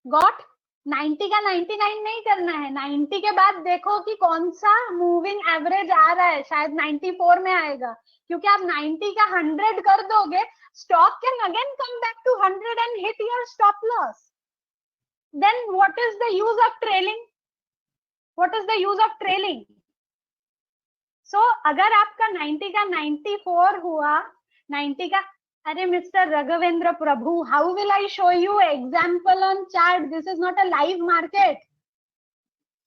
Got? 90 का 99 नहीं करना है. 90 के बाद देखो कि कौन सा मूविंग एवरेज आ रहा है, शायद 94 में आएगा, क्योंकि आप 90 का 100 कर दोगे, stock can again come back to 100 and hit your stop loss. Then what is the use of trailing? What is the use of trailing? So अगर आपका 90 का 94 हुआ, 90 का, अरे mister Raghavendra Prabhu, how will I show you example on chart? This is not a live market.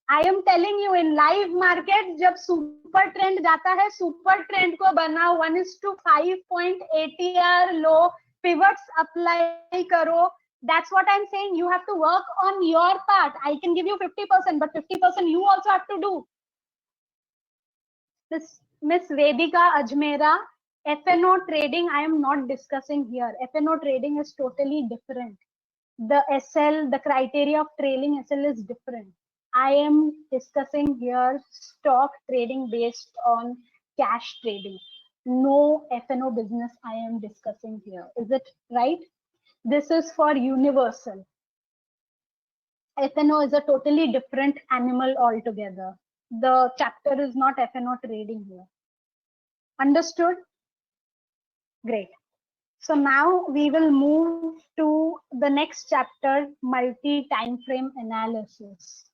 I am telling you, in live market जब super trend जाता है, super trend को बनाओ, 1:5 ATR लो, pivots अप्लाई करो. That's what I'm saying. You have to work on your part. I can give you 50%, but 50% you also have to do. This Miss Vedika Ajmera, FNO trading I am not discussing here. FNO trading is totally different. The SL, the criteria of trailing SL is different. I am discussing here stock trading based on cash trading. No FNO business I am discussing here. Is it right? This is for universal. FNO is a totally different animal altogether. The chapter is not FNO trading here. Understood? Great. So now we will move to the next chapter, multi-time frame analysis.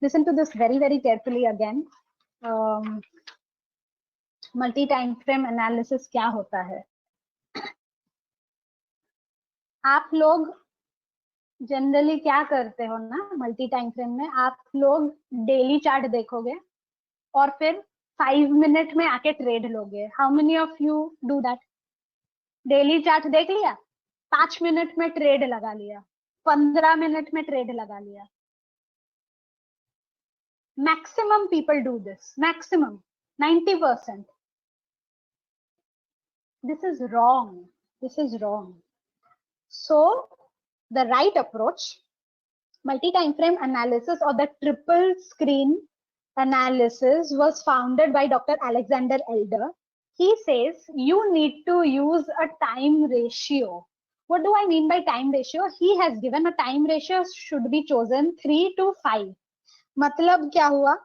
Listen to this very, very carefully again. Multi time frame analysis क्या होता है? आप लोग generally क्या करते हो ना, multi time frame में आप लोग डेली चार्ट देखोगे और फिर 5 मिनट में आके ट्रेड लोगे. How many of you do that? Daily chart देख लिया, 5 मिनट में ट्रेड लगा लिया, 15 मिनट में ट्रेड लगा लिया. Maximum people do this, maximum 90%. This is wrong. This is wrong. So the right approach, multi-time frame analysis or the triple screen analysis, was founded by Dr. Alexander Elder. He says you need to use a time ratio. What do I mean by time ratio? He has given a time ratio should be chosen 3 to 5. मतलब क्या हुआ?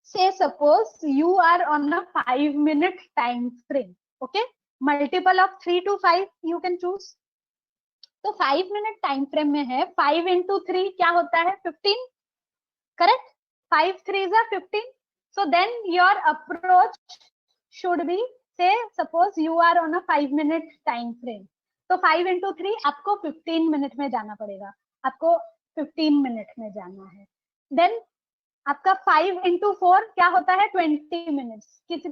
Say suppose you are on a 5-minute time frame. Okay? Multiple of 3 to 5 you can choose. तो 5 minute time frame में है, 5 into 3 क्या होता है? 15. Correct? 5 3s are 15. So then your approach should be, say suppose you are on a 5-minute time frame. तो 5 into 3 आपको 15 minute में जाना पड़ेगा, आपको 15 मिनट में जाना है. Then आपका 5 into 4 क्या होता है? 20 मिनट्स.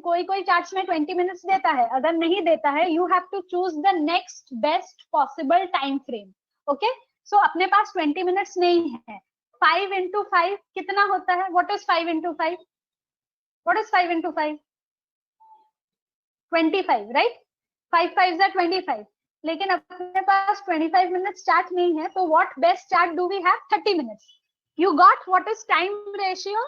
कोई चार्ट्स में 20 मिनट्स देता है, अगर नहीं देता है you have to choose the next best possible time frame. Okay, so अपने पास 20 मिनट्स नहीं है. 5 into 5 कितना होता है? What is 5 into 5? What is 5 into 5? 25, right? 5 5s are 25. लेकिन अपने पास 25 मिनट्स चार्ट नहीं है, तो what best chart do we have? 30 minutes. You got what is time ratio?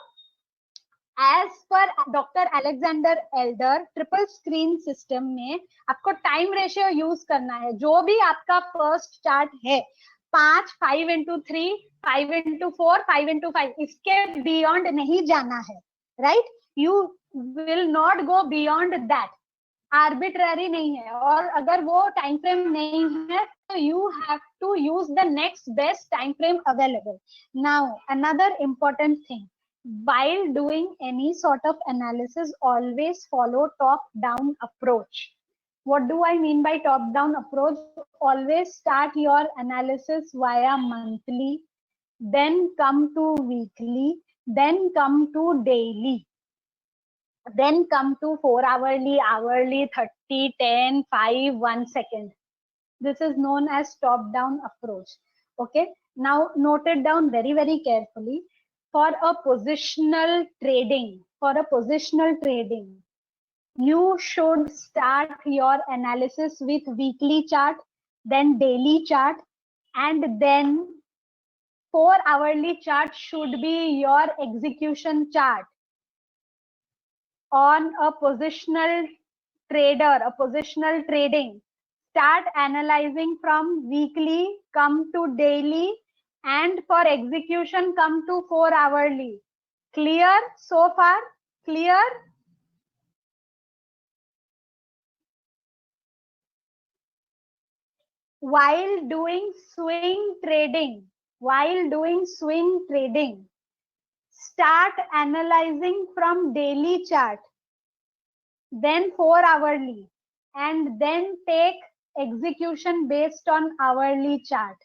As per Dr. Alexander Elder, triple screen system में आपको time ratio use करना है. जो भी आपका फर्स्ट चार्ट है, 5 5 into 3 5 into 4 5 into 5, इसके बियॉन्ड नहीं जाना है, right? You will not go beyond that. Arbitrary नहीं है. और अगर वो टाइम फ्रेम नहीं है तो you have to use the next best time frame available. Now another important thing, while doing any sort of analysis, always follow top down approach. What do I mean by top down approach? Always start your analysis via monthly, then come to weekly, then come to daily, then come to 4 hourly, hourly, 30, 10, 5, 1 second. This is known as top down approach. Okay, now note it down very, very carefully. For a positional trading, you should start your analysis with weekly chart, then daily chart, and then 4 hourly chart should be your execution chart. On a positional trading, start analyzing from weekly, come to daily, and for execution come to 4 hourly. Clear so far? Clear? While doing swing trading, start analyzing from daily chart, then 4 hourly, and then take execution based on hourly chart.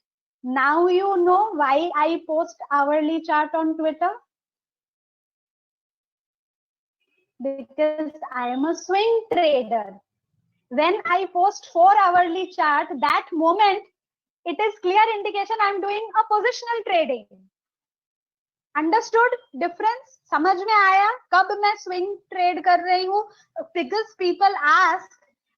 Now you know why I post hourly chart on Twitter. Because I am a swing trader. When I post 4 hourly chart, that moment it is clear indication I am doing a positional trading. Understood difference? समझ में आया कब मैं swing trade कर रही हूँ? Because people ask,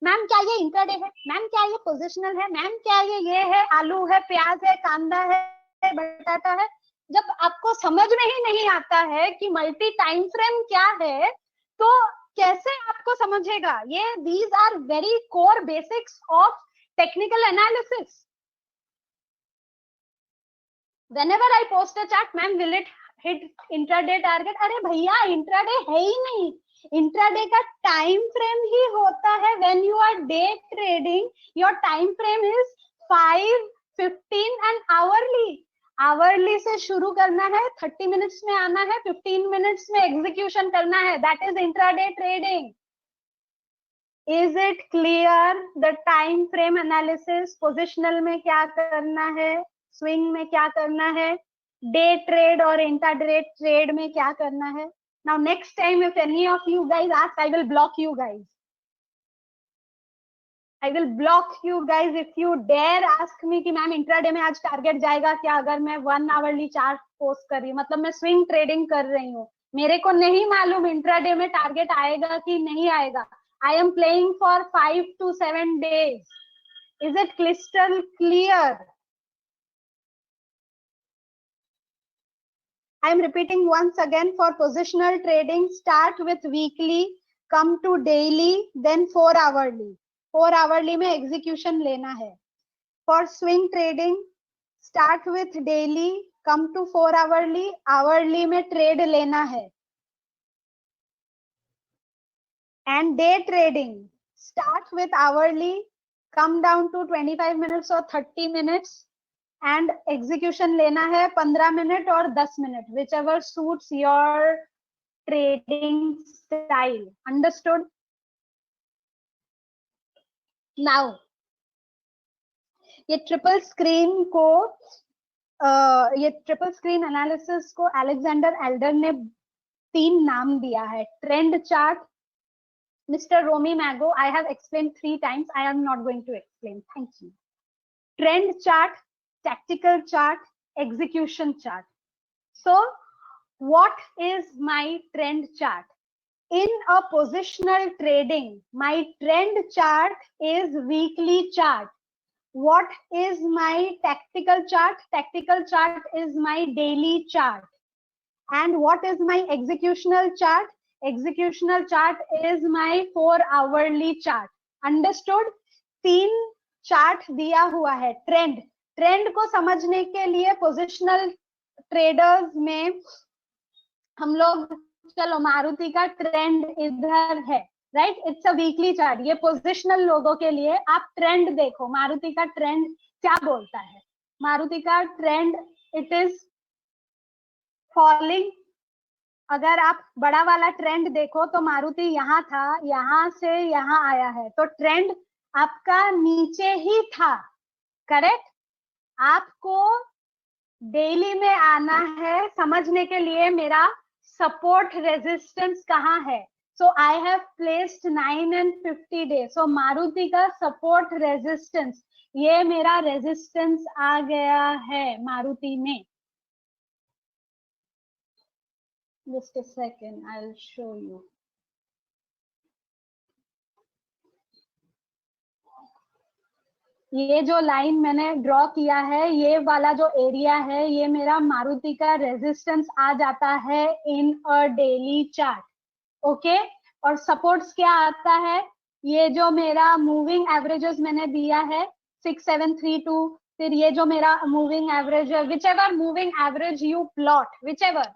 ma'am क्या ये इंट्राडे है, मैम क्या ये पोजिशनल है, मैम क्या ये है, आलू है, प्याज है, कांदा है, बटाटा है. जब आपको समझ में ही नहीं आता है कि मल्टी टाइम फ्रेम क्या है, तो कैसे आपको समझेगा? ये these are very core basics of technical analysis. Whenever I post a chart, ma'am will it hit intraday target? अरे भैया इंट्राडे है ही नहीं. इंट्राडे का टाइम फ्रेम ही होता है. when you are day trading, your time frame is 5, 15 and hourly. Hourly से शुरू करना है, 30 मिनट्स में आना है, 15 मिनट्स में एग्जीक्यूशन करना है, that is intraday trading. Is it clear? The time frame analysis, positional में क्या करना है, स्विंग में क्या करना है, डे ट्रेड और इंट्राडे ट्रेड में क्या करना है। Now next time if any of you guys ask, I will block you guys. I will block you guys if you dare ask me कि मैम इंट्राडे में आज टारगेट जाएगा क्या, अगर मैं 1 आवरली चार्ट पोस्ट कर रही हूँ, मतलब मैं स्विंग ट्रेडिंग कर रही हूँ, मेरे को नहीं मालूम इंट्राडे में टारगेट आएगा कि नहीं आएगा। I am playing for 5 to 7 days. Is it crystal clear? I am repeating once again, for positional trading, start with weekly, come to daily, then 4 hourly. 4 hourly में एग्जीक्यूशन लेना है। For swing trading, start with daily, come to 4 hourly, hourly में trade लेना है। And day trading, start with hourly, come down to 25 minutes और 30 minutes, and execution लेना है 15 minute और 10 minute, which ever suits your trading style. Understood? Now ये triple screen को ये ट्रिपल स्क्रीन एनालिसिस को अलेक्जेंडर एल्डर ने 3 नाम दिया है। Trend chart, Mr. Romy Mago, I have explained 3 times. I am not going to explain. Thank you. Trend chart, tactical chart, execution chart. So, what is my trend chart? In a positional trading, my trend chart is weekly chart. What is my tactical chart? Tactical chart is my daily chart. And what is my executional chart? Executional chart is my 4 hourly chart. Understood? 3 chart दिया हुआ है। Trend, trend को समझने के लिए positional traders में हम लोग, चलो मारुति का ट्रेंड इधर है, right, it's a weekly chart. ये पोजिशनल लोगों के लिए आप ट्रेंड देखो, मारुति का ट्रेंड क्या बोलता है। मारुति का ट्रेंड, इट इज फॉलिंग। अगर आप बड़ा वाला ट्रेंड देखो तो मारुति यहाँ था, यहाँ से यहाँ आया है, तो ट्रेंड आपका नीचे ही था, करेक्ट। आपको डेली में आना है समझने के लिए मेरा सपोर्ट रेजिस्टेंस कहाँ है। So I have placed 9 and 50 days. So Maruti का सपोर्ट रेजिस्टेंस, ये मेरा रेजिस्टेंस आ गया है मारुति में। Just a second, I'll show you. ये जो लाइन मैंने ड्रॉ किया है, ये वाला जो एरिया है, ये मेरा मारुति का रेजिस्टेंस आ जाता है इन अ डेली चार्ट, ओके। और सपोर्ट्स क्या आता है, ये जो मेरा मूविंग एवरेजेस मैंने दिया है 6732, फिर ये जो मेरा मूविंग एवरेज है, which ever moving average you plot, which ever,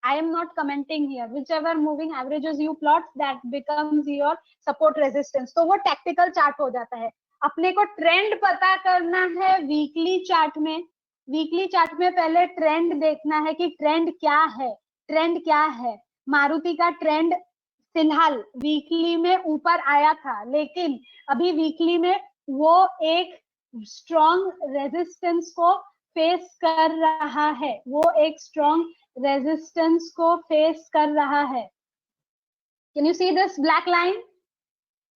I am not commenting here, whichever moving averages you plot, that becomes your support resistance. तो वो tactical chart हो जाता है। अपने को ट्रेंड पता करना है वीकली चार्ट में। वीकली चार्ट में पहले ट्रेंड देखना है कि ट्रेंड क्या है, ट्रेंड क्या है। मारुति का ट्रेंड फिलहाल वीकली में ऊपर आया था, लेकिन अभी वीकली में वो एक स्ट्रॉन्ग रेजिस्टेंस को फेस कर रहा है, वो एक स्ट्रॉन्ग रेजिस्टेंस को फेस कर रहा है। Can you see this black line?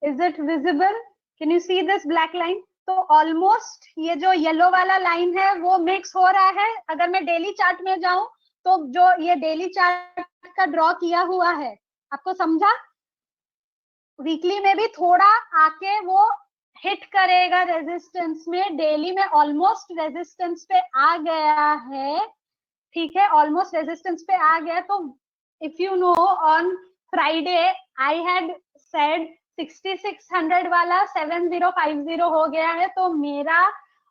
Is it visible? Can you see this black line? तो ऑलमोस्ट ये जो येलो वाला लाइन है वो मिक्स हो रहा है। अगर मैं डेली चार्ट में जाऊं तो जो ये डेली चार्ट का ड्रॉ किया हुआ है, आपको समझा? वीकली में भी थोड़ा आके वो हिट करेगा रेजिस्टेंस में, डेली में ऑलमोस्ट रेजिस्टेंस पे आ गया है, ठीक है, ऑलमोस्ट रेजिस्टेंस पे आ गया। तो if you know, on Friday I had said 6600 वाला 7050 हो गया है, तो मेरा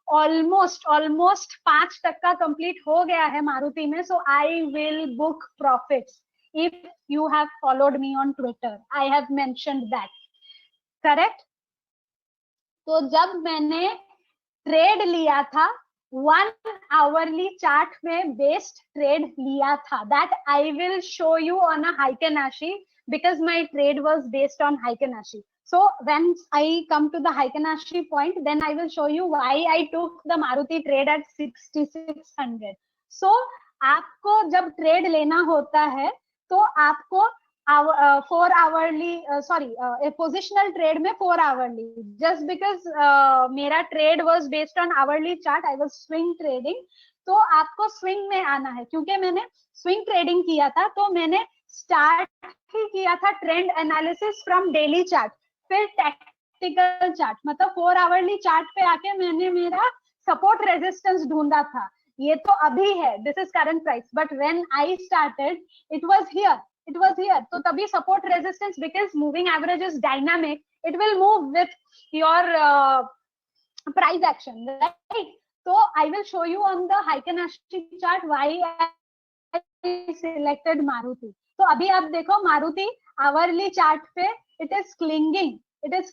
ऑलमोस्ट 5% का कंप्लीट हो गया है मारुति में। So I will book profits if you have followed me on Twitter, I have mentioned that, correct. तो जब मैंने ट्रेड लिया था 1 आवरली चार्ट में बेस्ड ट्रेड लिया था. That I will show you on a Heikin Ashi because my trade was based on Heikinashi. So when I come to the Heikinashi point, then I will show you why I took the Maruti trade at 6600. So आपको जब trade लेना होता है तो आपको 4 hourly positional trade में 4 hourly, just because मेरा trade was based on hourly chart, I was swing trading. तो आपको स्विंग में आना है. क्योंकि मैंने स्विंग ट्रेडिंग किया था तो मैंने स्टार्ट ही किया था trend analysis from daily chart, फिर टैक्टिकल चार्ट, मतलब 4 आवरली चार्ट पे आके मैंने मेरा सपोर्ट रेजिस्टेंस ढूंढा था. ये तो अभी है, this is current price, but when I started it was here. तो तभी support resistance, because moving average is dynamic, it will move with your price action, right? So I will show you on the Heikinashi chart why I selected Maruti. तो अभी आप देखो Maruti hourly chart पे it is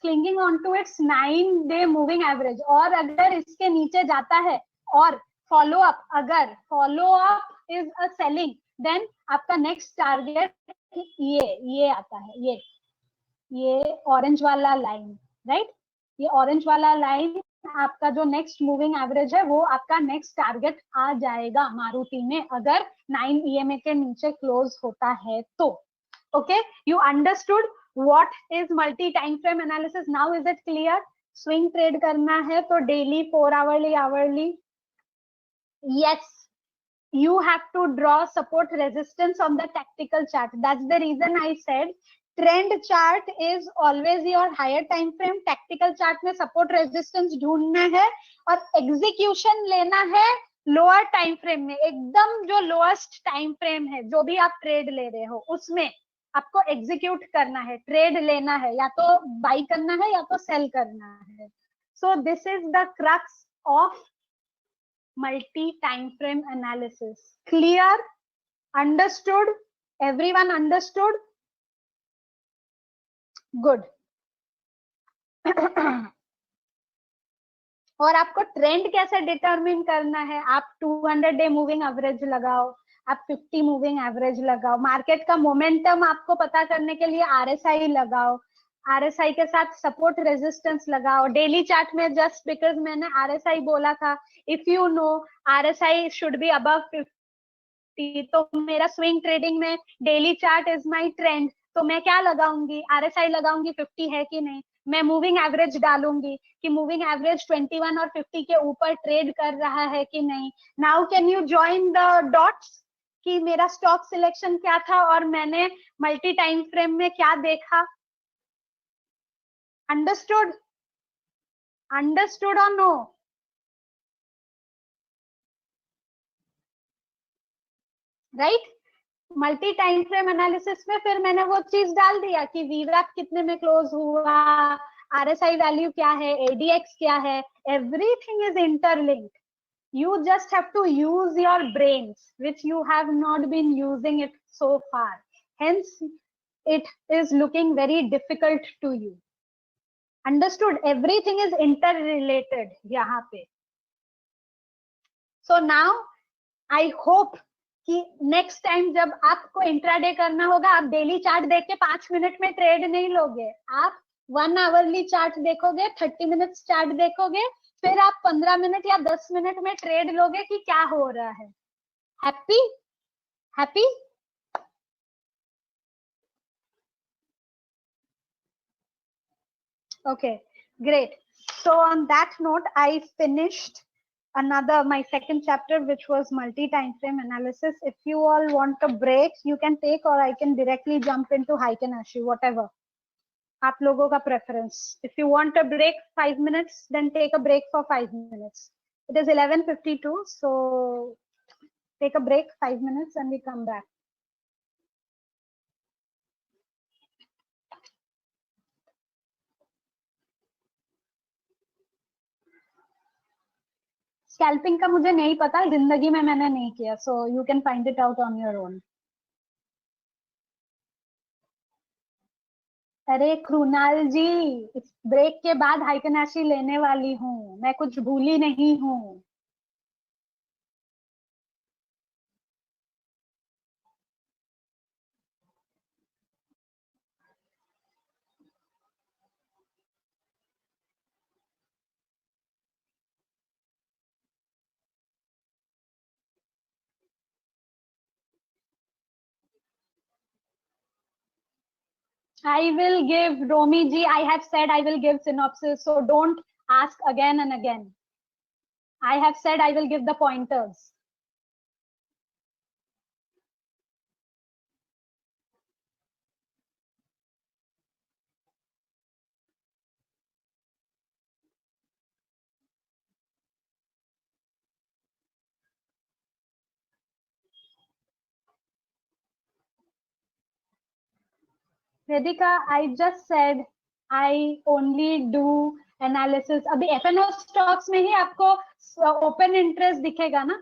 clinging on to its 9-day moving average. और अगर इसके नीचे जाता है और फॉलो अप, अगर follow up is a selling, then आपका नेक्स्ट टारगेट ये आता है, ये ऑरेंज वाला लाइन, राइट? ये ऑरेंज वाला लाइन आपका जो नेक्स्ट मूविंग एवरेज है, वो आपका नेक्स्ट टारगेट आ जाएगा मारुति में, अगर 9 EMA के नीचे क्लोज होता है तो. Okay, you understood what is multi time frame analysis? Now is it clear? Swing trade करना है तो daily, 4 hourly. Yes, you have to draw support resistance on the tactical chart. That's the reason I said trend chart is always your higher time frame. tactical chart में support resistance ढूंढना है और execution लेना है lower time frame में. एकदम जो lowest time frame है, जो भी आप ट्रेड ले रहे हो, उसमें आपको एग्जीक्यूट करना है, ट्रेड लेना है, या तो बाई करना है या तो सेल करना है. So this is the crux of multi-time frame analysis. Clear? Understood? Everyone understood? Good. और आपको ट्रेंड कैसे डिटरमिन करना है? आप 200-day मूविंग एवरेज लगाओ, आप 50 मूविंग एवरेज लगाओ. मार्केट का मोमेंटम आपको पता करने के लिए RSI लगाओ, RSI के साथ सपोर्ट रेजिस्टेंस लगाओ. डेली चार्ट में जस्ट बिकॉज मैंने RSI बोला था, if you know RSI should be above 50, तो मेरा स्विंग ट्रेडिंग में daily chart is my trend, तो मैं क्या लगाऊंगी? RSI लगाऊंगी 50 है कि नहीं. मैं मूविंग एवरेज डालूंगी कि मूविंग एवरेज 21 और 50 के ऊपर ट्रेड कर रहा है कि नहीं. Now can you join the dots कि मेरा स्टॉक सिलेक्शन क्या था और मैंने मल्टी टाइम फ्रेम में क्या देखा? Understood? Understood or no? Right? Multi time frame analysis में फिर मैंने वो चीज डाल दिया कि वीवैप कितने में क्लोज हुआ, RSI वैल्यू क्या है, ADX क्या है. Everything is interlinked. You just have to use your brains, which you have not been using it so far. Hence, it is looking very difficult to you. Understood? Everything is interrelated यहाँ पे. So now, I hope कि next time जब आपको intraday करना होगा, आप daily chart देख के 5 मिनट में ट्रेड नहीं लोगे. आप 1 आवरली चार्ट देखोगे, 30 मिनट्स चार्ट देखोगे, फिर आप 15 मिनट या 10 मिनट में ट्रेड लोगे कि क्या हो रहा है. Happy? Happy? Okay, great. So on that note, I finished my second chapter, which was multi-time frame analysis. If you all want a break, you can take, or I can directly jump into Heikinashi, whatever. आप लोगों का preference. If you want a break 5 minutes, then take a break for 5 minutes. It is 11:52, so take a break 5 minutes and we come back. Scalping का मुझे नहीं पता, जिंदगी में मैंने नहीं किया, so you can find it out on your own. अरे कृणाल जी, इस ब्रेक के बाद हाइकनाशी लेने वाली हूँ, मैं कुछ भूली नहीं हूँ. I will give Romi ji. I have said I will give synopsis, so don't ask again and again. I have said I will give the pointers. Vedika, I just said I only do analysis. अभी F&O stocks में ही आपको open interest दिखेगा ना?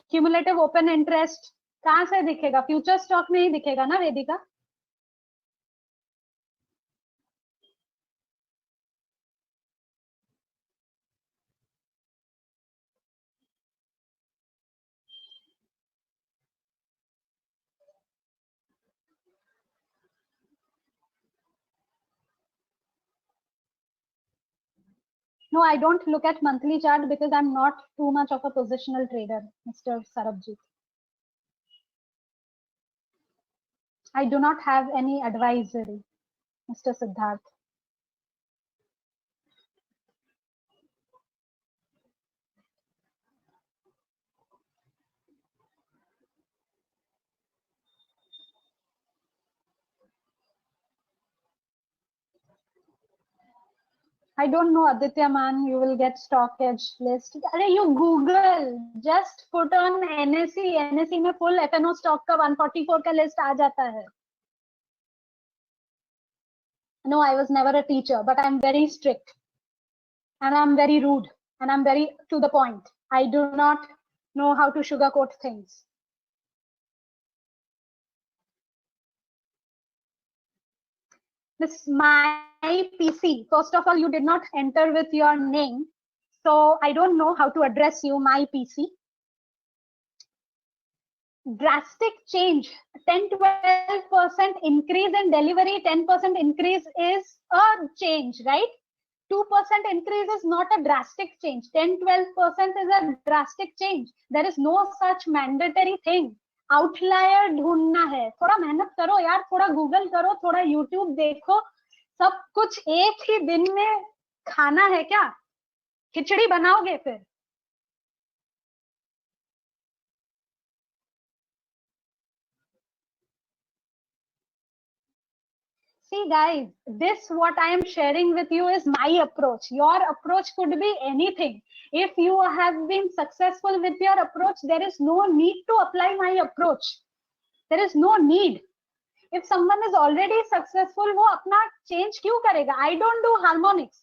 Cumulative open interest कहाँ से दिखेगा? Future stock में ही दिखेगा ना वेदिका? No, I don't look at monthly chart because I'm not too much of a positional trader, Mr. Sarabjit. I do not have any advisory, Mr. Siddharth. I don't know, Aditya man, you will get stock edge list. Arey, you Google, just put on NSE. NSE में full F&O stock का 144 का list आ जाता है. No, I was never a teacher, but I'm very strict. And I'm very rude. And I'm very to the point. I do not know how to sugarcoat things. This my PC. First of all, you did not enter with your name. So I don't know how to address you, my PC. Drastic change, 10-12% increase in delivery, 10% increase is a change, right? 2% increase is not a drastic change. 10-12% is a drastic change. There is no such mandatory thing. Outlier ढूंढना है, थोड़ा मेहनत करो यार, थोड़ा Google करो, थोड़ा YouTube देखो. सब कुछ एक ही दिन में खाना है क्या? खिचड़ी बनाओगे फिर? See guys, this what I am sharing with you is my approach. Your approach could be anything. If you have been successful with your approach, there is no need to apply my approach. There is no need. If someone is already successful, वो अपना change क्यों करेगा? I don't do harmonics.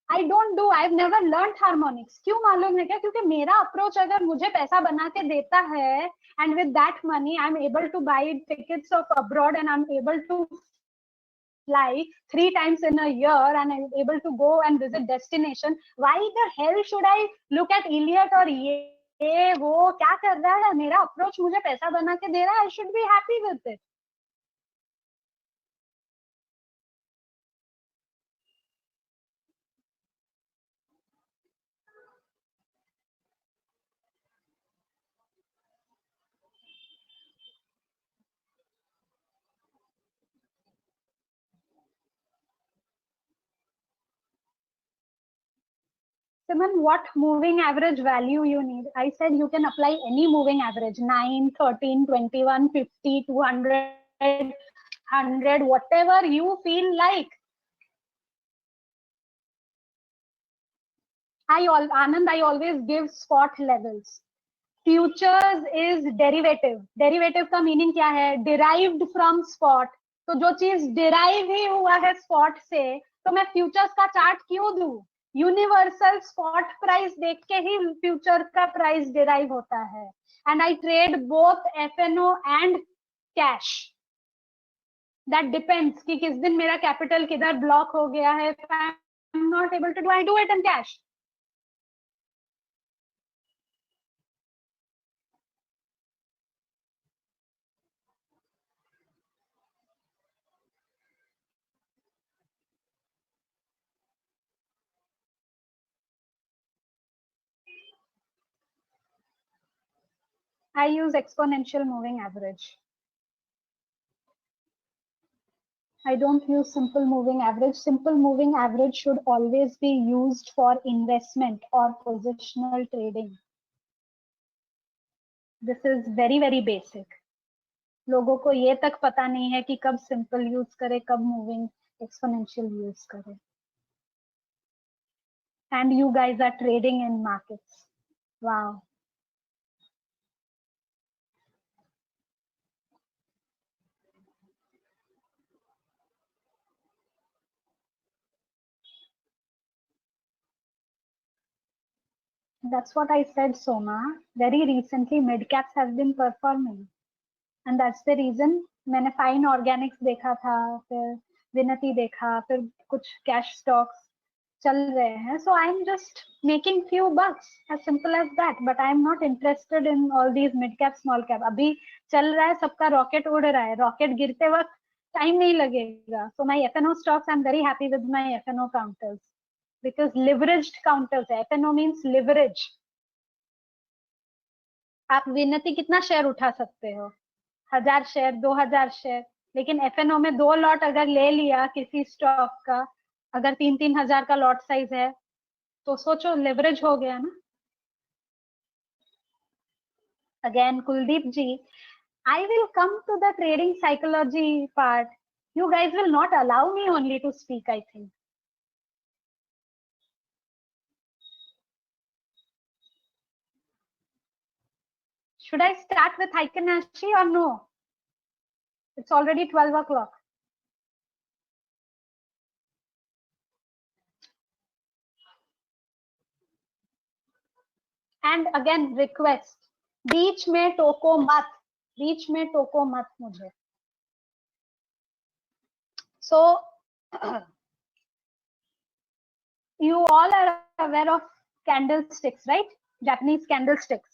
I don't do. I've never learned harmonics. क्यों मालूम है क्या? क्योंकि मेरा approach अगर मुझे पैसा बना के देता है, and with that money I'm able to buy tickets of abroad and I'm able to fly 3 times in a year and I'm able to go and visit destination, why the hell should I look at Elliot or ये वो क्या कर रहा है? मेरा approach मुझे पैसा बना के दे रहा है, I should be happy with it. Simon, what moving average value you need? I said you can apply any moving average, 9, 13, 21, 50, 200, 100, whatever you feel like. Anand, I always give spot levels. Futures is derivative. Derivative का meaning क्या है? Derived from spot. तो जो चीज derive ही हुआ है spot से, तो मैं futures का chart क्यों दूं? Universal spot price देख के ही future का price derive होता है. And I trade both F&O and cash. That depends कि किस दिन मेरा capital किधर block हो गया है. If I'm not able to do, I do it in cash. I use exponential moving average. I don't use simple moving average. Simple moving average should always be used for investment or positional trading. This is very, very basic. लोगों को ये तक पता नहीं है कि कब simple use करे, कब moving exponential use करे. And you guys are trading in markets. Wow. That's what I said, Soma. Very recently, mid caps have been performing, and that's the reason. मैंने Fine Organics देखा था, फिर Vinati देखा, फिर कुछ cash stocks चल रहे हैं. So I'm just making few bucks, as simple as that. But I'm not interested in all these mid cap, small cap. अभी चल रहा है, सबका rocket उड़ रहा है. Rocket गिरते वक्त time नहीं लगेगा. So my F&O stocks, I'm very happy with my F&O counters. Because leveraged counters है. F&O means leverage. आप विनती कितना शेयर उठा सकते हो? 1000 शेयर, 2000 शेयर. लेकिन F&O में 2 लॉट अगर ले लिया किसी स्टॉक का, अगर 3-3 हजार का लॉट साइज है, तो सोचो लेवरेज हो गया ना. Again, Kuldeep ji, I will come to the trading psychology part. You guys will not allow me only to speak, I think. Should I start with Heiken Ashi or no? It's already 12 o'clock. And again, request. बीच में टोको मत. बीच में टोको मत मुझे. So, you all are aware of candlesticks, right? Japanese candlesticks.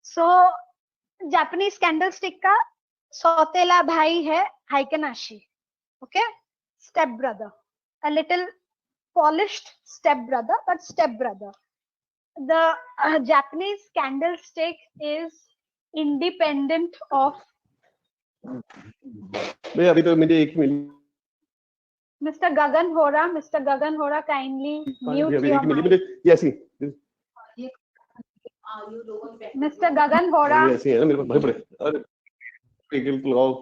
So, Japanese candlestick का सौतेला भाई है Heiken Ashi. Okay? Step brother. A little polished step brother, but step brother. The Japanese candlestick is independent of. अभी तो मुझे एक minute. Mr. Gagan Hora, kindly mute your mic. Yes. Mr. Gagan Hora. ऐसे है ना, मेरे पास भाई पड़े. अरे लगाओ.